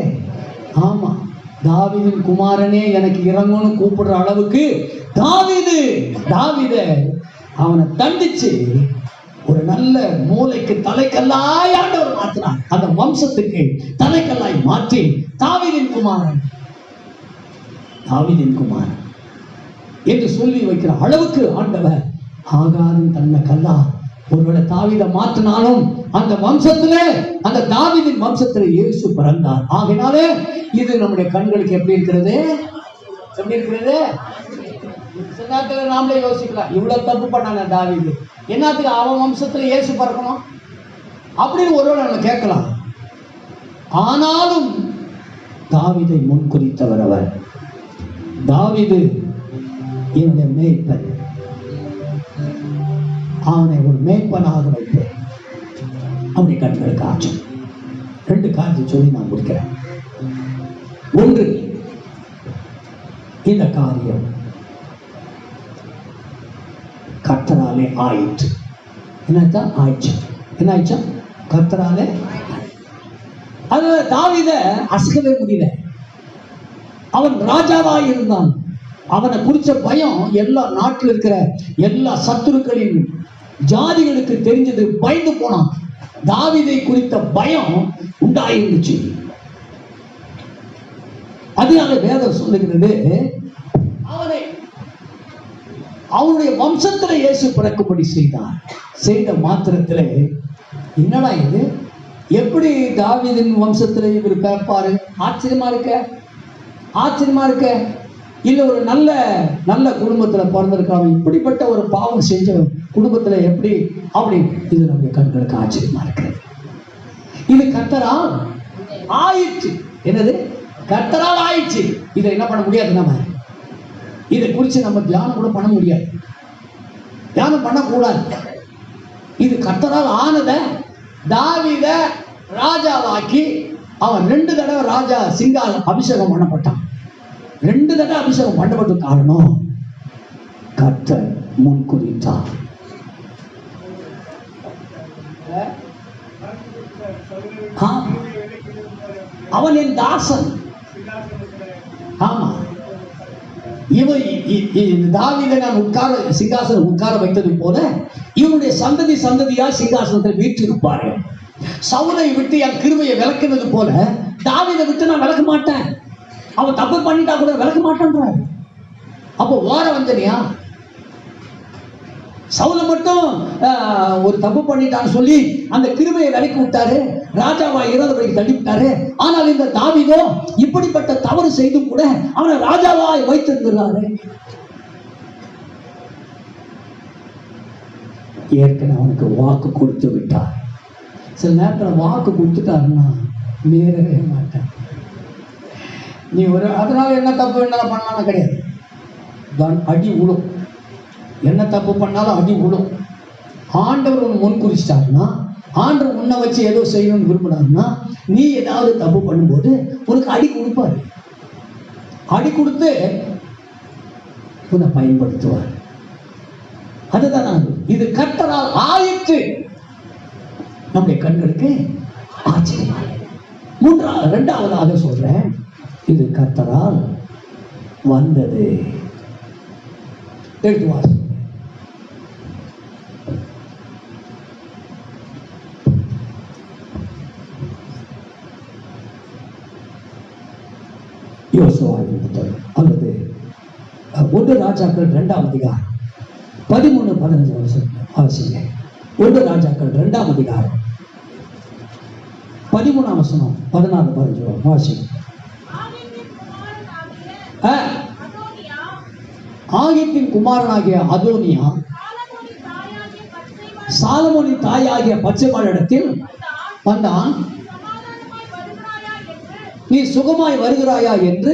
ஆமா, தாவீதின் குமாரனே எனக்கு இறங்கும்னு கூப்பிடுற அளவுக்கு தாவீத அவனை தண்டிச்சு ஒரு நல்ல மூளைக்கு தலைக்கல்லாய் ஆண்டவர் மாற்றினார். அந்த வம்சத்துக்கு தலைக்கல்லாய் மாற்றி தாவீதின் குமாரன் என்று சொல்லி வைக்கிற அளவுக்கு ஆண்டவர் ஆகாதுன்னு தன்னை கல்லா. ஒருவேளை தாவீதை மாற்றினாலும் அந்த வம்சத்துல, அந்த தாவீதின் வம்சத்துல இயேசு பிறந்தார். ஆகினாலே இது நம்முடைய கண்களுக்கு எப்படி இருக்கிறது? எப்படி இருக்கிறது? நாமளே யோசிக்கலாம், இவ்வளவு தப்பு பண்ணாங்க தாவீது, என்னத்துக்கு அவன் வம்சத்துல இயேசு பிறக்கணும் அப்படின்னு ஒருவேளை நம்ம கேட்கலாம். ஆனாலும் தாவீதை முன்குறித்தவர் அவர். தாவீது என்னுடைய மேய்ப்பன், அவனை ஒரு மேய்ப்பனாக வைப்பேன். அவருடைய கண்களுக்கு ஆச்சு. 2 காரியத்தை சொல்லி நான் முடிக்கிறேன். ஒன்று, இந்த காரியம் கர்த்தராலே ஆயிற்று. என்னதான் ஆயிடுச்சு? என்ன ஆயிடுச்சா? கர்த்தராலே. அது தாவீதை அசைக்கவே முடியல. அவன் ராஜாவாக இருந்தான். அவனை குறிச்ச பயம் எல்லா நாட்டில் இருக்கிற எல்லா சத்துருக்களின் ஜாதிகளுக்கு தெரிஞ்சது. பயந்து போனான். தாவீதை குறித்த பயம் உண்டாயிருந்துச்சு. அதனால வேதம் சொல்லுகிறது, அவனுடைய வம்சத்துல இயேசு பிறக்கும்படி செய்தார். செய்த மாத்திரத்திலே, என்னடா இது, எப்படி தாவீதின் வம்சத்துல இவர் பிறப்பாரு? ஆச்சரியமா இருக்க. இல்ல ஒரு நல்ல நல்ல குடும்பத்துல பிறந்திருக்காங்க, இப்படிப்பட்ட ஒரு பாவம் செஞ்ச குடும்பத்துல எப்படி அப்படி? இது நம்முடைய கண்களுக்கு ஆச்சரியமா இருக்கிறது. இது கர்த்தரால் ஆயிற்று. என்னது? கர்த்தரால் ஆயிற்று. இதை என்ன பண்ண முடியாது? நம்ம இதை குறித்து நம்ம தியானம் கூட பண்ண முடியாது, தியானம் பண்ணக்கூடாது. இது கர்த்தரால் ஆனத தாவீத ராஜாவாக்கி அவன் 2 தடவை ராஜா அபிஷேகம் பண்ணப்பட்டான். 2 தடவை அபிஷேகம் பண்ணப்பட்ட காரணம் கர்த்தர் முன்குறித்தார். அவன் என் தாசன். ஆமா, தாவீதை நான் சிங்காசனம் உட்கார வைத்தது போல இவனுடைய சந்ததியா சிங்காசனத்தில் வீற்றிருப்பார்கள். சவுலை விட்டு என் கிருபையை விளக்குவது போல தாவீதை விட்டு நான் விளக்க மாட்டேன். அவன் தப்பு பண்ணிட்டா கூட விளக்க மாட்டேன்றாரு. அப்போ ஓர வந்தனியா? சவுலை மட்டும் ஒரு தப்பு பண்ணிட்டான்னு சொல்லி அந்த கிருபையை விலக்கி விட்டாரு, ராஜாவா இறந்தவரை தள்ளிவிட்டாரு. ஆனால் இந்த தாவீதோ இப்படிப்பட்ட தவறு செய்தும் கூட அவனை ராஜாவாய் வைத்திருக்கிறாரு. ஏற்கனவே அவனுக்கு வாக்கு கொடுத்து விட்டார். சில நேரத்தில் வாக்கு கொடுத்துட்டாருன்னா மீறவே மாட்டான். நீ அதனால என்ன தப்பு வேணாலும் பண்ணலாம் கிடையாது. அடி விழும். என்ன தப்பு பண்ணாலும் அடி விழும். ஆண்டவர் ஒன்று முன் குறிச்சிட்டாருன்னா, ஆண்டவர் உன்னை வச்சு ஏதோ செய்யணும்னு விரும்பினாருன்னா, நீ ஏதாவது தப்பு பண்ணும்போது உனக்கு அடி கொடுப்பாரு. அடி கொடுத்து உன்னை பயன்படுத்துவார். அதுதான் இது கர்த்தரால் ஆயிற்று. நம்முடைய கண்களுக்கு ஆச்சரியம். இரண்டாவதாக சொல்றேன், இது கர்த்தரால் வந்தது. எடுத்து வாசி. யோசுவாவின் புத்தகம் அல்லது 1 ராஜாக்கள் 2ஆம் அதிகாரம் 13-15 வருஷம் வாசிங்க. 1 ராஜாக்கள் 2ஆம் அதிகாரம் 13ஆம் வசனம் 14-15 வாசிங்க. ஆகீத்தின் குமாரனாகிய அதோனியா சாலமோனின் தாயாகிய பத்சேபாள் இடத்தில் வந்தான். நீ சுகமாய் வருகிறாயா என்று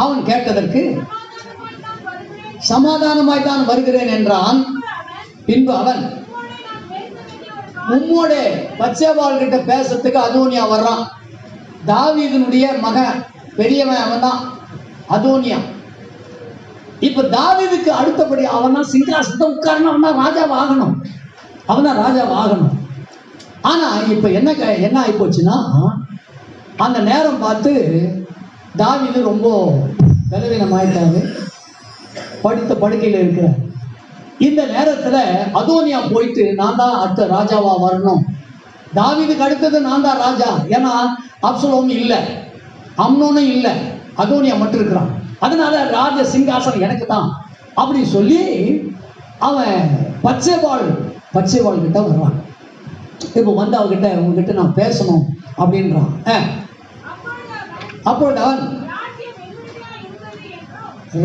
அவன் கேட்டதற்கு, சமாதானமாய் தான் வருகிறேன் என்றான். பின்பு அவன் உம்மோட பத்சேபாள் கிட்ட பேசுறதுக்கு அதோனியா வர்றான். தாவீதினுடைய மகன், பெரியவன் அவன் தான் அதோனியா. இப்ப தாவீதுக்கு அடுத்தபடி அவன் தான் சிங்காசனத்தை உட்காரணும், அவன் தான் ராஜாவாகணும். ஆனா இப்ப என்ன ஆகி போச்சுன்னா, அந்த நேரம் பார்த்து தாவீது ரொம்ப பலவீனமாயிட்டாரு, படுத்த படுக்கையில் இருக்கிற இந்த நேரத்துல அதோனியா போயிட்டு, நான் தான் அடுத்த ராஜாவா வரணும், தாவீதுக்கு அடுத்தது நான் தான் ராஜா. ஏன்னா அப்சலோம் இல்லை, அம்னோனும் இல்லை, அதோனியா மட்டும் இருக்கிறான். அதனால ராஜ சிங்காசனம் எனக்கு தான் அப்படி சொல்லி அவன் பத்சேபாள் கிட்ட வருவான். இப்போ வந்து அவகிட்ட, உங்ககிட்ட நான் பேசணும் அப்படின்றான். அப்போது அவன்,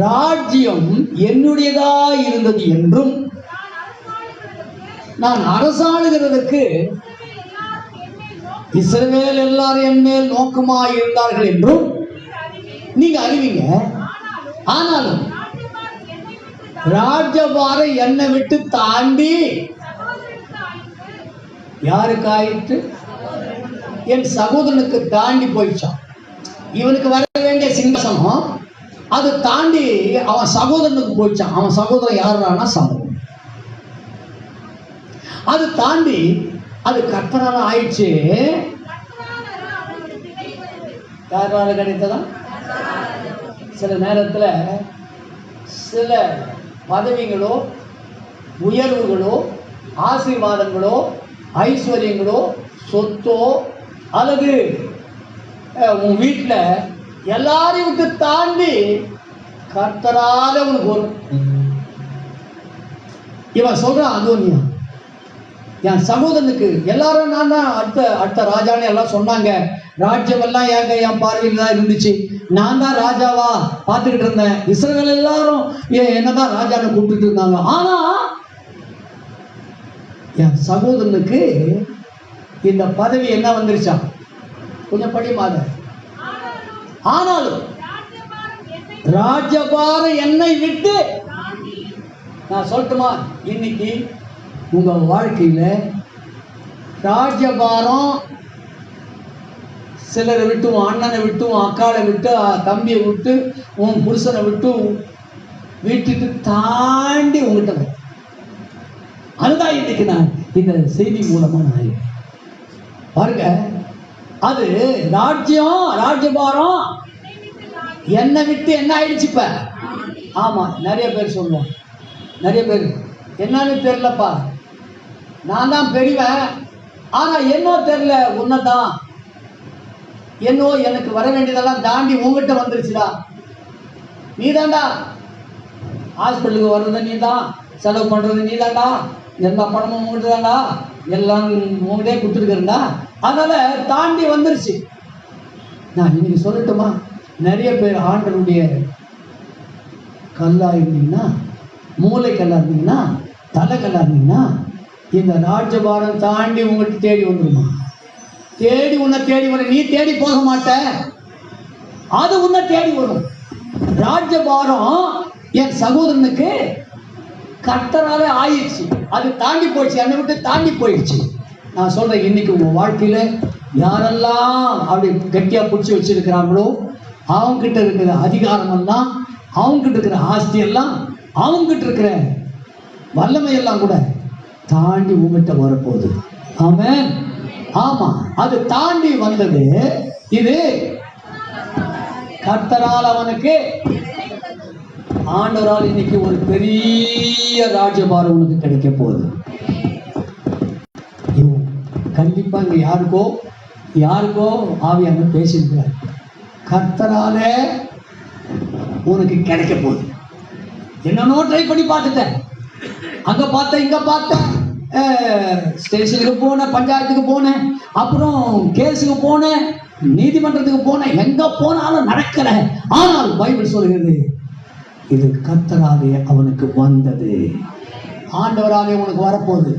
ராஜ்யம் என்னுடையதா இருந்தது என்றும் நான் அரசாளுகிறதுக்கு இஸ்ரவேல் எல்லாரும் என் மேல் நோக்கமாய் இருந்தார்கள் என்றும் நீங்க அறிவீங்க. ஆனாலும் ராஜ்யபாரம் என்னை விட்டு தாண்டி யாருக்காயிற்று? என் சகோதரனுக்கு தாண்டி போயிடுச்சான். இவனுக்கு வர வேண்டிய சிங்காசனம் அது தாண்டி அவன் சகோதரனுக்கு போயிடுச்சான். அவன் சகோதரன் யாருன்னா சமூகம். அது தாண்டி அது கர்த்தரால ஆயிடுச்சு. யாரால கிடைத்ததா? சில நேரத்துல சில பதவிகளோ உயர்வுகளோ ஆசீர்வாதங்களோ ஐஸ்வர்யங்களோ சொத்தோ அல்லது உன் வீட்டில் எல்லாரையும் விட்டு தாண்டி கர்த்தரால உனக்கு வரும். இவன் சொல்றான், அதோனியா என் சகோதரனுக்கு எல்லாரும் நான் தான் அடுத்த ராஜான்னு எல்லாம் சொன்னாங்க. ராஜ்யம் எல்லாம் என் பார்வையில் தான் இருந்துச்சு. நான் தான் ராஜாவா பார்த்துக்கிட்டு இருந்தேன். இஸ்ரவேல் எல்லாரும் என்னதான் ராஜான்னு கூப்பிட்டு இருந்தாங்க. ஆனா என் சகோதரனுக்கு இந்த பதவி என்ன வந்துருச்சா? கொஞ்சம் படிமாத. ஆனாலும் ராஜ்யபாரம் என்னை விட்டு, நான் சொல்லட்டுமா, இன்னைக்கு உங்க வாழ்க்கையில ராஜ்யபாரம் சிலரை விட்டு, உன் அண்ணனை விட்டு, உன் அக்காளை விட்டு, தம்பியை விட்டு, உன் புருஷனை விட்டு வீட்டுக்கு தாண்டி உங்ககிட்ட அதுதான் இன்னைக்கு நான் இந்த செய்தி மூலமா நான் பாருங்க. அது ராஜ்யபாரம் என்னை விட்டு என்ன ஆயிடுச்சு இப்ப. ஆமா, நிறைய பேர் சொல்லுவோம். நிறைய பேர் என்னன்னு தெரியலப்பா, நான் தான் பெரியவன், ஆனா என்னோ தெரியல, உன்னதான் என்னோ எனக்கு வர வேண்டியதெல்லாம் தாண்டி உங்ககிட்ட வந்துருச்சுடா. நீ தாண்டா ஹாஸ்பிட்டலுக்கு வர்றது, நீ தான் செலவு பண்றது, நீ தாண்டா எல்லா பணமும் உங்ககிட்ட தாண்டா, எல்லாம் உங்ககிட்டே கொடுத்துருக்குறா. அதனால தாண்டி வந்துருச்சு. நான் இன்னைக்கு சொல்லட்டுமா, நிறைய பேர் ஆண்டருடைய கல்லா இருந்தீங்கன்னா, மூளை கல்லா இருந்தீங்கன்னா, தலை கல்லா இருந்தீங்கன்னா, இந்த ராஜ்யபாரம் தாண்டி உங்கள்கிட்ட தேடி வந்துருமா. தேடி உன்னை தேடி வரும். நீ தேடி போக மாட்ட, அது உன்னை தேடி வரும். ராஜ்யபாரம் என் சகோதரனுக்கு கர்த்தராலே ஆயிடுச்சு. அது தாண்டி போயிடுச்சு, என்னை விட்டு தாண்டி போயிடுச்சு. நான் சொல்றேன், இன்னைக்கு உங்க வாழ்க்கையில யாரெல்லாம் அப்படி கட்டியா பிடிச்சி வச்சிருக்கிறாங்களோ, அவங்க கிட்ட இருக்கிற அதிகாரம் எல்லாம், அவங்க கிட்ட இருக்கிற ஆஸ்தி எல்லாம், அவங்க கிட்ட இருக்கிற வல்லமை எல்லாம் கூட தாண்டி உங்ககிட்ட வரப்போகுது. ஆமென். ஆமா, அது தாண்டி வந்தது. இது கர்த்தரால் அவனுக்கு, ஆண்டவரால் இன்னைக்கு ஒரு பெரிய ராஜ்யபாரம் உனக்கு கிடைக்க போகுது. கண்டிப்பா இங்க யாருக்கோ ஆவியாக பேசியிருக்கிறார். கர்த்தரால உனக்கு கிடைக்க போகுது. என்னன்னோ ட்ரை பண்ணி பார்த்துட்டேன், அங்க பார்த்தேன், இங்க பார்த்தேன், ஸ்டேஷனுக்கு போனேன், பஞ்சாயத்துக்கு போனேன், அப்புறம் கேஸுக்கு போனேன், நீதிமன்றத்துக்கு போனேன், எங்க போனாலும் நடக்கல. ஆனால் பைபிள் சொல்கிறது, இது கர்த்தராலே அவனுக்கு வந்தது. ஆண்டவராலே உனக்கு வரப்போகுது.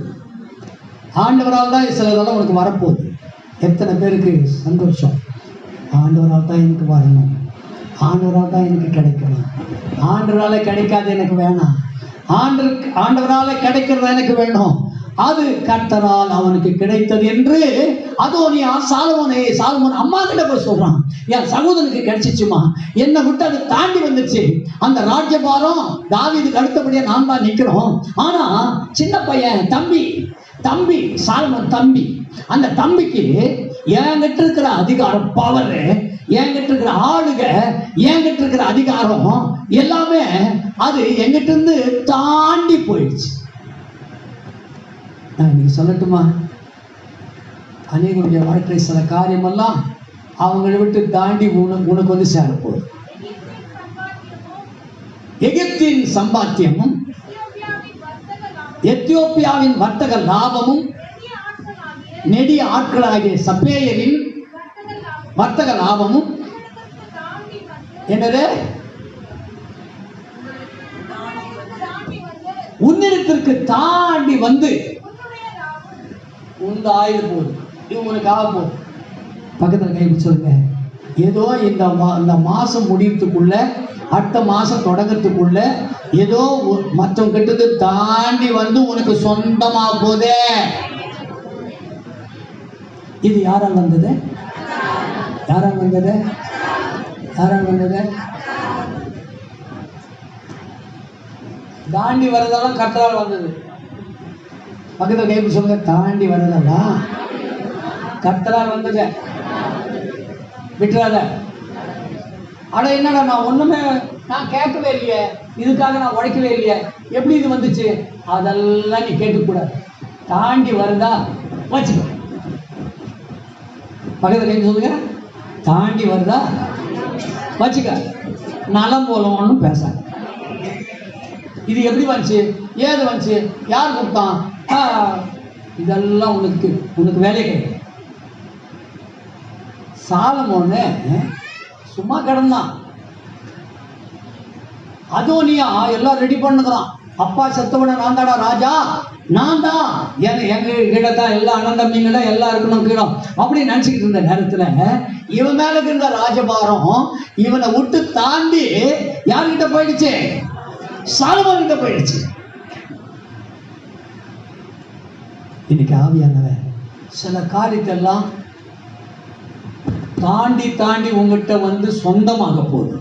ஆண்டவரால் தான் சிலதெல்லாம் உனக்கு வரப்போகுது. எத்தனை பேருக்கு சந்தோஷம், ஆண்டவரால் தான் எனக்கு வரணும், ஆண்டவரால் தான் எனக்கு கிடைக்கணும், ஆண்டவரால் கிடைக்காது எனக்கு வேணாம், ஆண்டவரால் கிடைக்கிறது எனக்கு வேணும். அது கர்த்தரால் அவனுக்கு கிடைத்தது என்று அதோனியா சாலமோன் அம்மா கிட்ட போய் சொல்றான், என் சகோதரனுக்கு கிடைச்சிச்சுமா, என்னை விட்டு அது தாண்டி வந்துச்சு. அந்த ராஜ்யபாரம் தாவீதுக்கு அடுத்தபடியா நான் தான் நிக்கிறோம். ஆனா சின்ன பையன் தம்பி சாலமோன் தம்பி, அந்த தம்பிக்கு என்கிட்ட இருக்கிற அதிகாரம், பவர், என்கிட்ட இருக்கிற ஆளுக, என்கிட்ட இருக்கிற அதிகாரம் எல்லாமே அது என்கிட்ட இருந்து தாண்டி போயிடுச்சு. நான் இன்னைக்கு சொல்லட்டுமா, அநேகருடைய வாழ்க்கை சில காரியமெல்லாம் அவங்களை விட்டு தாண்டி உனக்கு வந்து சேரப்போகுது. எகிப்தின் சம்பாத்தியமும் எத்தியோப்பியாவின் வர்த்தக லாபமும் நெடிய ஆட்களாகிய சப்பேயரின் வர்த்தக லாபமும் என்னது உன்னிடத்திற்கு தாண்டி வந்து உந்த ஆயுள் போகுது. இது உனக்கு ஆக போகுது. பக்கத்தில் கை சொல்லுங்க, ஏதோ இந்த மாசம் முடியறதுக்குள்ள, அடுத்த மாசம் தொடங்கிறதுக்குள்ள ஏதோ மற்றவங்க கிட்ட தாண்டி வந்து உனக்கு சொந்தமாக போதே. இது யாரால் வந்தது? யாரால் வந்தது? யாரால் வந்தது? தாண்டி வரதெல்லாம் கர்த்தரால் வந்தது. பக்கத்தில் கைப்பிடி சொல்லுங்க, தாண்டி வரதெல்லாம் கர்த்தரால் வந்தது. விட்டுறாத. அட என்னடா நான் ஒண்ணுமே நான் கேட்கவே இல்லையே, இதுக்காக நான் உழைக்கவே இல்லையே, எப்படி இது வந்துச்சு? அதெல்லாம் நீ கேட்கக்கூடாது. தாண்டி வருதா வச்சுக்கோ. பக்கத்தில் கைப்பிடி சொல்லுங்க, தாண்டி வருதா வச்சுக்க. நலம் போல ஒன்றும் பேசாது. இது எப்படி வந்துச்சு, ஏது வந்துச்சு, யார் கொடுத்தான், இதெல்லாம் உனக்கு வேலையே கிடையாது. சாலமோன்னு சும்மா கிடந்தான். அதோனியா எல்லாம் ரெடி பண்ணுகிறான். அப்பா செத்தவன நான் தாடா ராஜா, நான் தான், எங்க கீழே தான் எல்லா அண்ணன் தம்பிங்கள எல்லாம் இருக்கணும் கீழே அப்படி நினைச்சுக்கிட்டு இருந்த நேரத்துல இவன் மேல இருந்த ராஜபாரம் இவனை விட்டு தாண்டி யார்கிட்ட போயிடுச்சு? சாலமோன் கிட்ட போயிடுச்சு. இன்னைக்கு ஆவியானவன் சில காரியத்தெல்லாம் தாண்டி தாண்டி உங்ககிட்ட வந்து சொந்தமாக போகுது.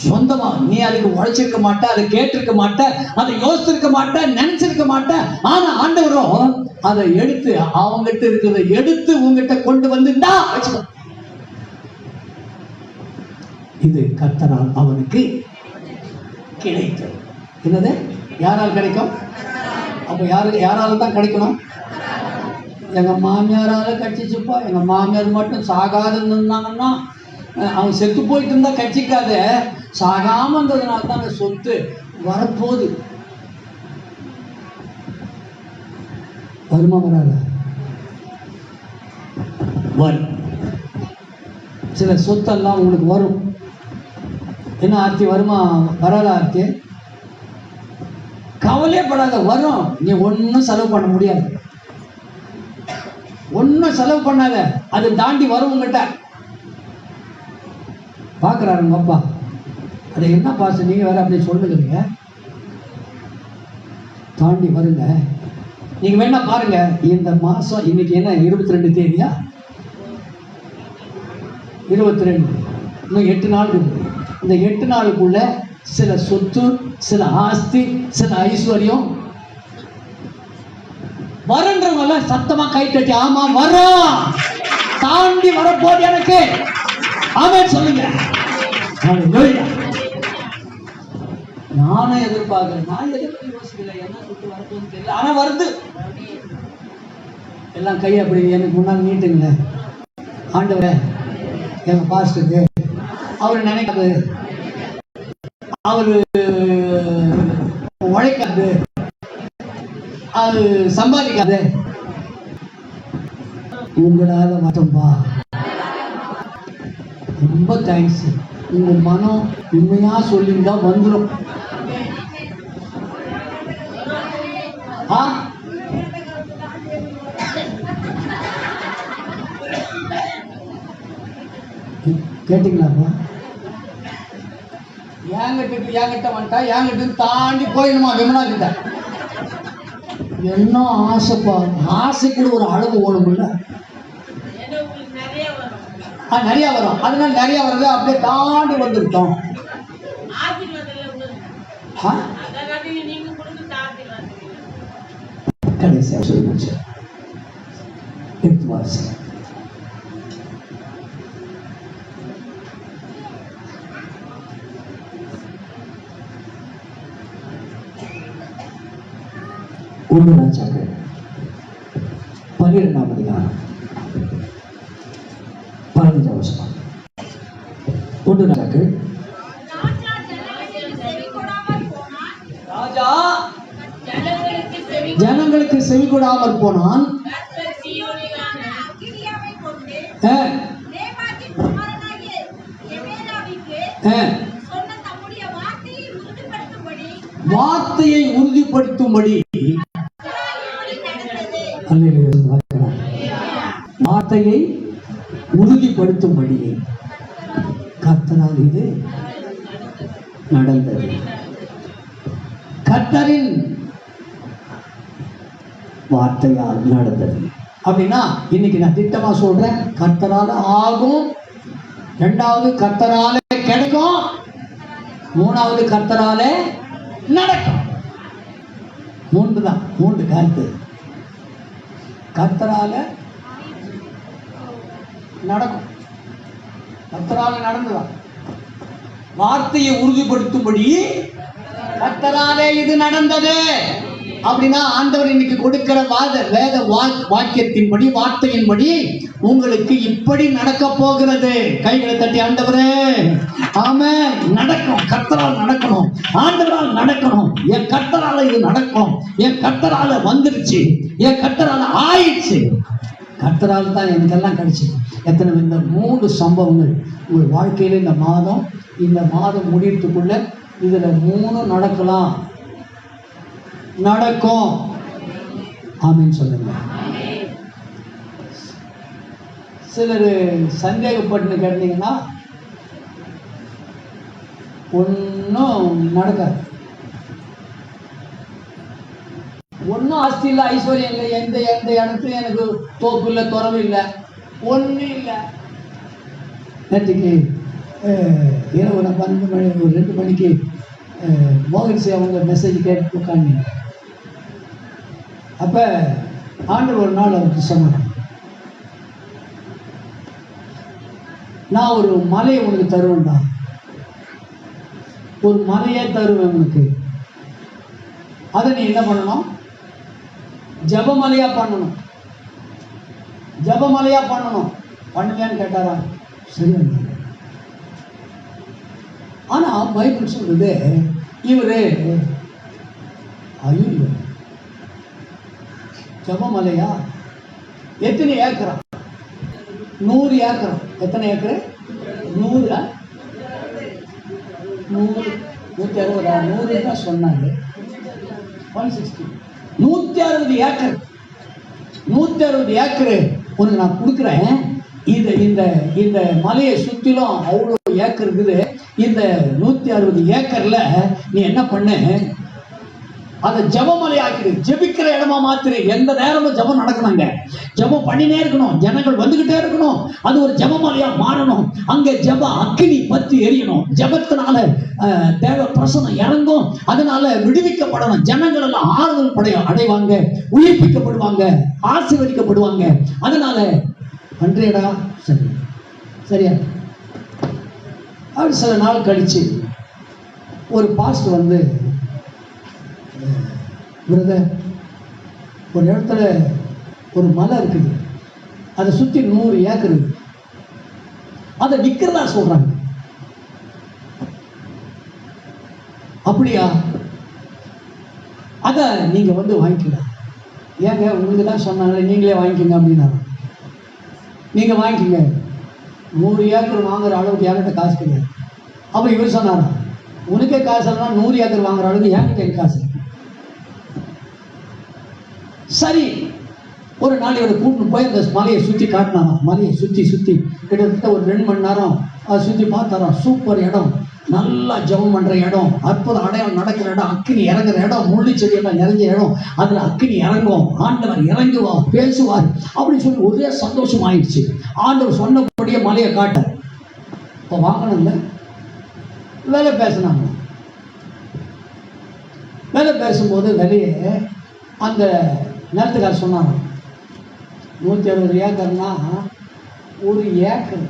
சொந்தமா நீ அதுக்கு உழைச்சிருக்க மாட்ட, அதை கேட்டிருக்க மாட்ட, அதை யோசிச்சிருக்க மாட்ட, நினைச்சிருக்க மாட்ட. ஆனா ஆண்டவரும் அதை எடுத்து அவங்ககிட்ட இருக்கிறத எடுத்து உங்ககிட்ட கொண்டு வந்து வச்சுக்கோ. இது கர்த்தரால் அவனுக்கு கிடைத்தது. என்னது? யாரால் கிடைக்கும்? அப்போ யாரால தான் கிடைக்கணும்? எங்க மாமியாரால கட்சிச்சுப்பா. எங்க மாமியார் மட்டும் சாகாதுன்னு இருந்தாங்கன்னா, அவங்க செத்து போயிட்டு இருந்தா கட்சிக்காத, சாகாம இருந்ததுனால தான் அந்த சொத்து வரப்போகுது. வருமா வராத? வரும். சில சொத்தெல்லாம் உங்களுக்கு வரும். என்ன ஆர்த்தி, வருமா வராத ஆர்த்தி? கவலையப்படாத, வரும். நீ ஒன்றும் செலவு பண்ண முடியாது, ஒன்றும் செலவு பண்ணாத, அது தாண்டி வரும் உங்ககிட்ட. பார்க்குறாரு உங்க அப்பா, அதை என்ன பாச நீங்க வேற அப்படி சொல்லுங்க, தாண்டி வருங்க. நீங்க வேணா பாருங்க, இந்த மாசம் இன்னைக்கு என்ன 22 தேதியா? 22, இன்னும் 8 நாள் இருக்கு. இந்த 8 நாளுக்குள்ள சில சொத்து, சில ஆஸ்தி, சில ஐஸ்வர்யம் வரன்றவங்க சத்தமா கை தட்டி ஆமா வரும், தாண்டி வரப்போது எனக்கு ஆமென் சொல்லுங்க. நானும் எதிர்பார்க்கிறேன், நான் எதிர்ப்பு யோசிக்கல, என்ன சொத்து வரப்போன்னு தெரியல, ஆனா வருது. எல்லாம் கை அப்படி எனக்கு முன்னால் நீட்டுங்க. ஆண்டவரே, எங்க பாஸ்டருக்கு அவரு நினைக்காது, அவரு உழைக்காது, அது சம்பாதிக்காது, உங்களால மட்டும்பா. ரொம்ப தேங்க்ஸ். உங்க மனம் உண்மையா சொல்லியிருந்தா வந்துடும். கேட்டீங்களாப்பா? என்கிட்ட வந்துட்டா என்கிட்ட தாண்டி போயிடுமா விமலா கிட்ட. என்ன ஆசைப்பா, ஆசை கூட ஒரு அளவு ஓடும்ல. நிறைய வரும், அதனால நிறைய வர்றது அப்படியே தாண்டி வந்துருக்கோம். கடைசியாக சொல்லி எடுத்து வாசி. ஒன்று ராஜாக்கள் 12ஆம் அதிகாரம் 15ஆம் வசனம். ஒன்று ராஜாக்கள். ராஜா ஜனங்களுக்கு செவி கொடாமல் போனான். வார்த்தையை உறுதிப்படுத்தும்படி வார்த்தையை உறுதிப்படுத்தும்படி கர்த்தரால் இது நடந்தது. கர்த்தரின் வார்த்தையால் நடந்தது. அப்படின்னா இன்னைக்கு நான் திட்டமா சொல்றேன், கர்த்தரால ஆகும், இரண்டாவது கர்த்தரால கிடைக்கும், மூணாவது கர்த்தரால நடக்கும். மூன்று தான், மூன்று கருத்து. கர்த்தரால நடக்கும், கர்த்தரால நடந்துதான். வார்த்தையை உறுதிப்படுத்தும்படி கர்த்தராலே இது நடந்தது அப்படின்னா ஆண்டவர் இன்னைக்கு கொடுக்கிற வேத வாக்கியத்தின்படி, வார்த்தையின்படி உங்களுக்கு இப்படி நடக்க போகிறது. கைகளை தட்டி ஆண்டவரே ஆமென். நடக்கும், கர்த்தரால் நடக்கணும், ஆண்டவரால் நடக்கணும். என் கர்த்தரால இது நடக்கும், என் கர்த்தரால வந்துருச்சு, என் கர்த்தரால ஆயிடுச்சு. கர்த்தரால் தான் எனக்கெல்லாம் கிடைச்சு. எத்தனை இந்த 3 சம்பவங்கள் உங்கள் வாழ்க்கையில இந்த மாதம் முடியறதுக்குள்ள இதுல 3 நடக்கலாம், நடக்கும். ஆமென் சொல்லுங்க. சிலர் சந்தேகப்பட்டு கேட்டீங்கன்னா ஒன்றும் நடக்காது. ஒன்றும் ஆஸ்தி இல்லை, ஐஸ்வர்யம் இல்லை, எந்த இடத்துல எனக்கு தோப்பு இல்லை, துறவு இல்லை, ஒன்றும் இல்லை. நேற்றுக்கு இரவு 12 மணி, ஒரு 2 மணிக்கு மோகன்சி அவங்க மெசேஜ் கேட்டு உட்காந்து, அப்போ ஆண்டவர் ஒரு நாள் அவருக்கு சொன்னார், நான் ஒரு மலையை உனக்கு தருவேன்டா, ஒரு மலையே தருவேன் உனக்கு. அதை நீ என்ன பண்ணணும்? ஜபமலையா பண்ணணும், ஜபமலையா பண்ணணும். பண்ணுவேன்னு கேட்டாரா? சரி. ஆனா பைபிள் சொல்றது, இவரு ஐயோ ஜபமலையா? எத்தனை ஏக்கரா? 100 ஏக்கரா? எத்தனை ஏக்கரு? 100, 160 தான் சொன்னாங்க. 160, 160 ஏக்கர். 160 ஏக்கரு உனக்கு நான் கொடுக்குறேன். இந்த மலையை சுற்றிலும் அவ்வளோ ஏக்கர் இருக்குது. இந்த 160 ஏக்கர்ல நீ என்ன பண்ணு, அதை ஜபமலை ஆக்கிடு, ஜபிக்கிற இடமா மாத்திரு. எந்த நேரமும் ஜபம் நடக்கணுங்க, ஜபம் பண்ணினே இருக்கணும், ஜனங்கள் வந்துகிட்டே இருக்கணும். அது ஒரு ஜபமலையா மாறணும். அங்க ஜப அக்கினி பத்தி எரியணும். ஜபத்தினால தேவ பிரசனம் இறங்கும். அதனால விடுவிக்கப்படணும். ஜனங்கள் எல்லாம் ஆறுதல் அடைவாங்க, உயிர்ப்பிக்கப்படுவாங்க, ஆசீர்வதிக்கப்படுவாங்க. அதனால அன்றையடா சரி சரியா. அப்படி சில நாள் கழிச்சு ஒரு பாஸ்டர் வந்து, பிரதர், ஒரு இடத்துல ஒரு மலை இருக்குது, அதை சுற்றி 100 ஏக்கர் இருக்குது, அதை விற்கிறதா சொல்றாங்க. அப்படியா? அதை நீங்க வந்து வாங்கிக்கலாம். ஏங்க உங்களுக்கு தான் சொன்னாங்க, நீங்களே வாங்கிக்கோங்க அப்படின்னா. நீங்க வாங்கிக்கோங்க, 100 ஏக்கர் வாங்குற அளவுக்கு என்கிட்ட காசு கிடையாது. அப்போ இவர் சொன்னாரா, உனக்கே காசு இல்லைன்னா 100 ஏக்கர் வாங்குற அளவுக்கு என்கிட்ட எனக்கு காசு. சரி, ஒரு நாள் இவரை கூட்டின்னு போய் அந்த மலையை சுற்றி காட்டினாராம். மலையை சுற்றி கிட்டத்தட்ட ஒரு 2 மணி நேரம் அதை சுற்றி பார்த்தாராம். சூப்பர் இடம், நல்லா ஜெபம் பண்ணுற இடம், அற்புத அடையாளம் நடக்கிற இடம், அக்கினி இறங்குற இடம், முள்ளி செடியெல்லாம் நிறைஞ்ச இடம், அதில் அக்கினி இறங்கும், ஆண்டவர் இறங்குவார், பேசுவார் அப்படின்னு சொல்லி ஒரே சந்தோஷம் ஆயிடுச்சு. ஆண்டவர் சொன்னபடியே மலையை காட்ட இப்போ வாங்கணும்ல, வேலை பேசினாங்க. வேலை பேசும்போது விலையை அந்த நிலத்துக்கார சொன்னாங்க, 160 ஏக்கர்னா ஒரு ஏக்கரு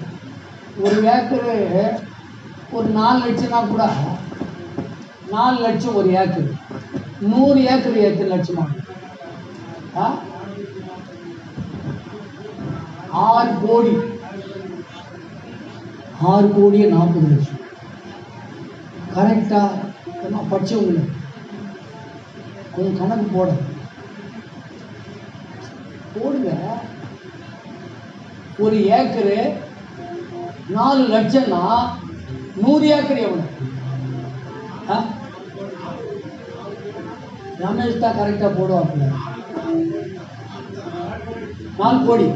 ஒரு 4 லட்சம்னா கூட 4 லட்சம் ஒரு ஏக்கர். 100 ஏக்கர் எத்தனை லட்சமா? 6 கோடி. 6 கோடியே 40 லட்சம். கரெக்டா? படிச்சவங்க கொஞ்சம் கணக்கு போடுங்க. ஒரு ஏக்கரு 4 லட்சம்னா 100 ஏக்கர் எவ்வளவு? ரமேஷ் தான் கரெக்டா போடுவாப்புல. 4 கோடி.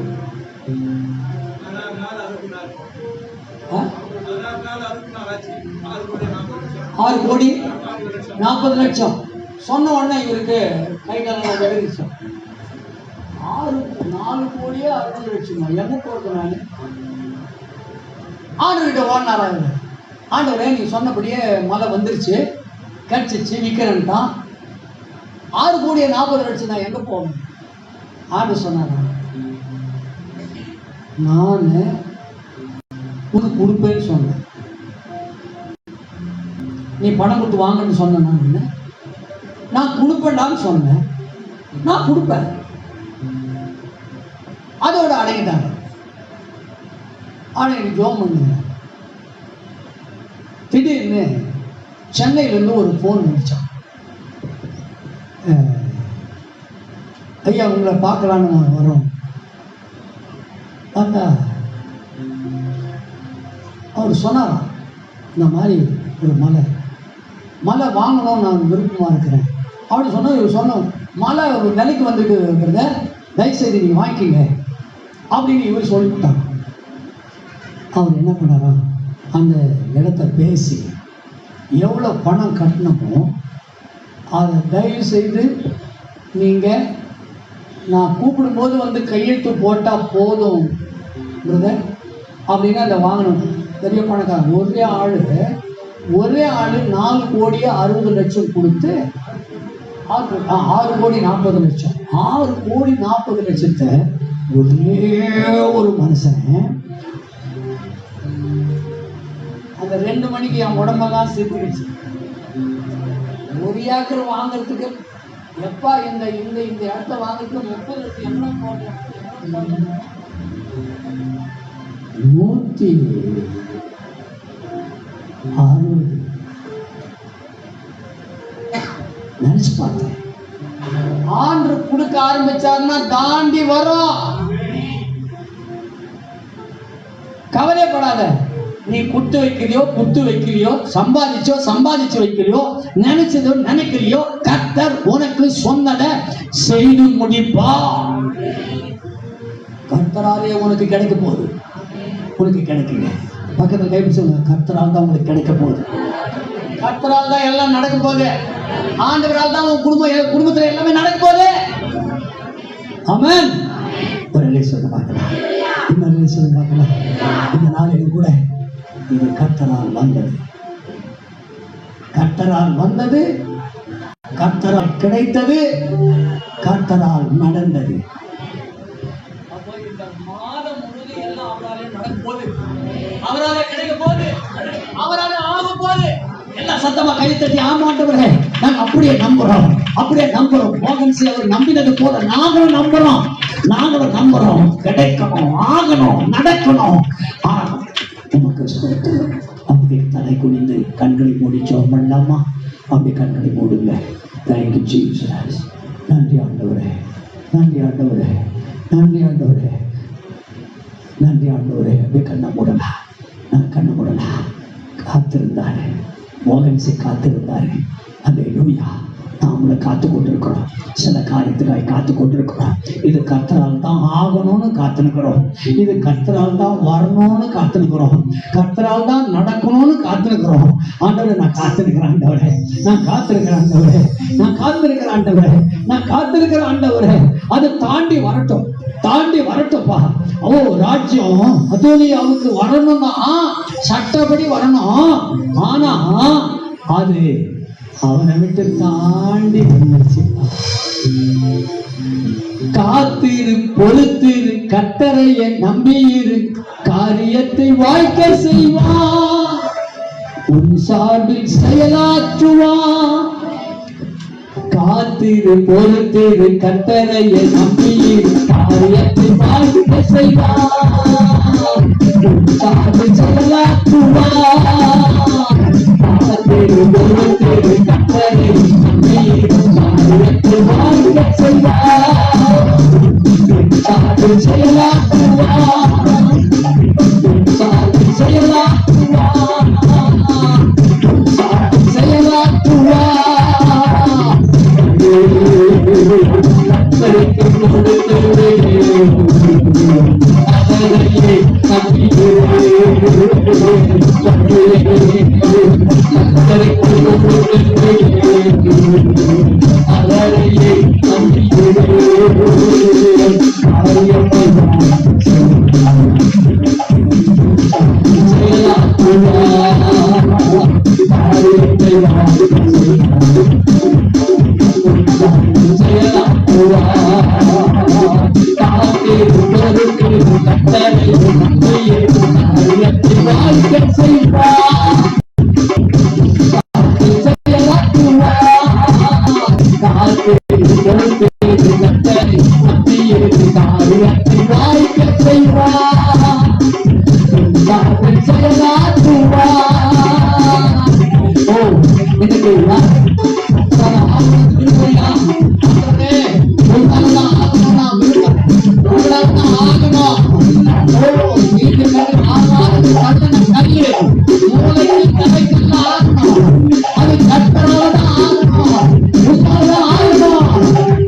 6 கோடி 40 லட்சம் சொன்ன உடனே இவருக்கு கை காலம் 6 4,60,00,000 எங்க போறது? நான் ஆண்டவர்கிட்ட ஓடினாரா? ஆண்டவரே நீ சொன்னபடியே மழை வந்துருச்சு, கிடைச்சிச்சு, விற்கிறேன்ட்டான். 6,40,00,000 நான் எங்க போகணும்? ஆண்டு சொன்னாரா? நான் உனக்கு கொடுப்பேன்னு சொன்னேன். நீ பணம் கொடுத்து வாங்கன்னு சொன்ன. நான் கொடுப்பேன்டான்னு சொன்னேன். நான் கொடுப்பேன். அதோட அடங்கிட்டாங்க. ஆனால் எனக்கு ஜோம் பண்ணுங்க. திடீர்னு சென்னையிலேருந்து ஒரு ஃபோன் வந்துச்சான். ஐயா உங்களை பார்க்கலான்னு வரோம். பார்த்தா அவர் சொன்னாராம், இந்த மாதிரி ஒரு மலை வாங்கணும்னு நான் விருப்பமாக இருக்கிறேன் அப்படி சொன்னால், இவர் சொன்னோம் மலை ஒரு விலைக்கு வந்துட்டு இருக்கிறத தயவுசெய்து நீங்கள் வாங்கிக்கிங்க அப்படின்னு இவர் சொல்லிவிட்டாங்க. அவர் என்ன பண்ணாரா, அந்த இடத்த பேசி எவ்வளோ பணம் கட்டணுமோ அதை தயவு செய்து நீங்கள் நான் கூப்பிடும்போது வந்து கையெழுத்து போட்டால் போதும் பிரதர் அப்படின்னு அதை வாங்கணும். பெரிய பணக்காரன் ஒரே ஆள் 4,60,00,000 கொடுத்து 6,40,00,000 6,40,00,000 ஒரே ஒரு மனுஷன் அந்த 2 மணிக்கு என் உடம்பெல்லாம் சேர்த்துக்கிச்சு. 1 ஏக்கர் வாங்குறதுக்கு எப்பா இந்த இடத்த வாங்குறதுக்கு 30 லட்சம் என்ன போடுறேன்? 160 நினைச்சு பார்த்தேன். ஆண்டு கொடுக்க ஆரம்பிச்சாருன்னா தாண்டி வரும். கவலைப்படாத. நீ குத்து வைக்கலையோ சம்பாதிச்சு வைக்கலையோ நினைக்கலையோ கர்த்தர் உனக்கு சொன்னதை செய்து முடிப்பா. கர்த்தராலே உனக்கு கிடைக்க போகுது. உனக்கு கிடைக்குங்க. பக்கத்தில் கைப்பிடி சொல்லுங்க, கர்த்தரால் தான் உங்களுக்கு கிடைக்க போகுது. கர்த்தரால் தான் எல்லாம் நடக்க போகுது. ஆண்டவரால் தான் உன் குடும்பத்தில் எல்லாமே நடக்க போகுது. ஆமென். ஒரு சொல்ல பார்க்கலாம், இன்னொரு சொல்ல பார்க்கலாம். இந்த நாளில் கூட இது கர்த்தரால் வந்தது, கர்த்தரால் கிடைத்தது, கர்த்தரால் நடந்தது. மாதம் முழுவதும் எல்லாம் அவராலே நடக்க போகுது, அவராலே கிடைக்க போகுது, அவராலே ஆக போகுது. எல்லாம் சத்தமா கை தட்டி ஆமாண்டவரே நாங்க அப்படியே நம்புறோம். மோகன் சி அவர் நம்பினது போல நாங்களும் நம்புறோம். கிடைக்கணும், ஆகணும், நடக்கணும். அப்படி தலை குனிந்து கண்களை மூடிச்சோம் பண்ணலாமா? அப்படி கண்களை மூடுங்க. Thank you Jesus. நன்றி ஆண்டவரே, அப்படி கண்ணை மூடலாம். காத்திருந்தாரு மோகன்சி, காத்திருந்தாரு. அல்லேலூயா. நாமளும் காத்து கொண்டிருக்கிறோம். சில காரியத்துக்காக காத்து கொண்டிருக்கிறோம். இது கர்த்தரால் தான் ஆகணும்னு காத்துனுக்கிறோம். இது கர்த்தரால் தான் வரணும்னு காத்துனுக்கிறோம். கர்த்தரால் தான் நடக்கணும்னு காத்துனுக்கிறோம். ஆண்டவரே நான் காத்திருக்கிறேன் ஆண்டவரே. அது தாண்டி வரட்டும்ப்பா. ராஜ்யம் அதோனியாவுக்கு வரணும்னா சட்டப்படி வரணும். ஆனா அது அவனை விட்டு தாண்டி வந்துருச்சு. காத்திரு, பொறுத்திரு, கர்த்தரைய நம்பியிரு, காரியத்தை வாய்க்க செய்வான், உன் சார்பில் செயலாற்றுவான். காத்திரு, பொறுத்திரு, கர்த்தரைய நம்பியிரு, காரியத்தை வாய்க்க செய்வான், உன் சார்பில் செயலாற்றுவான். காத்திரு, பொறுத்திரு, கர்த்தரைய நம்பியிரு, காரியத்தை வாய்க்க செய்வான், உன் சார்பில் செயலாற்றுவான், உன் சார்பில் செயலாற்றுவான், உன் சார்பில் செயலாற்றுவான். அவரையே செய்ய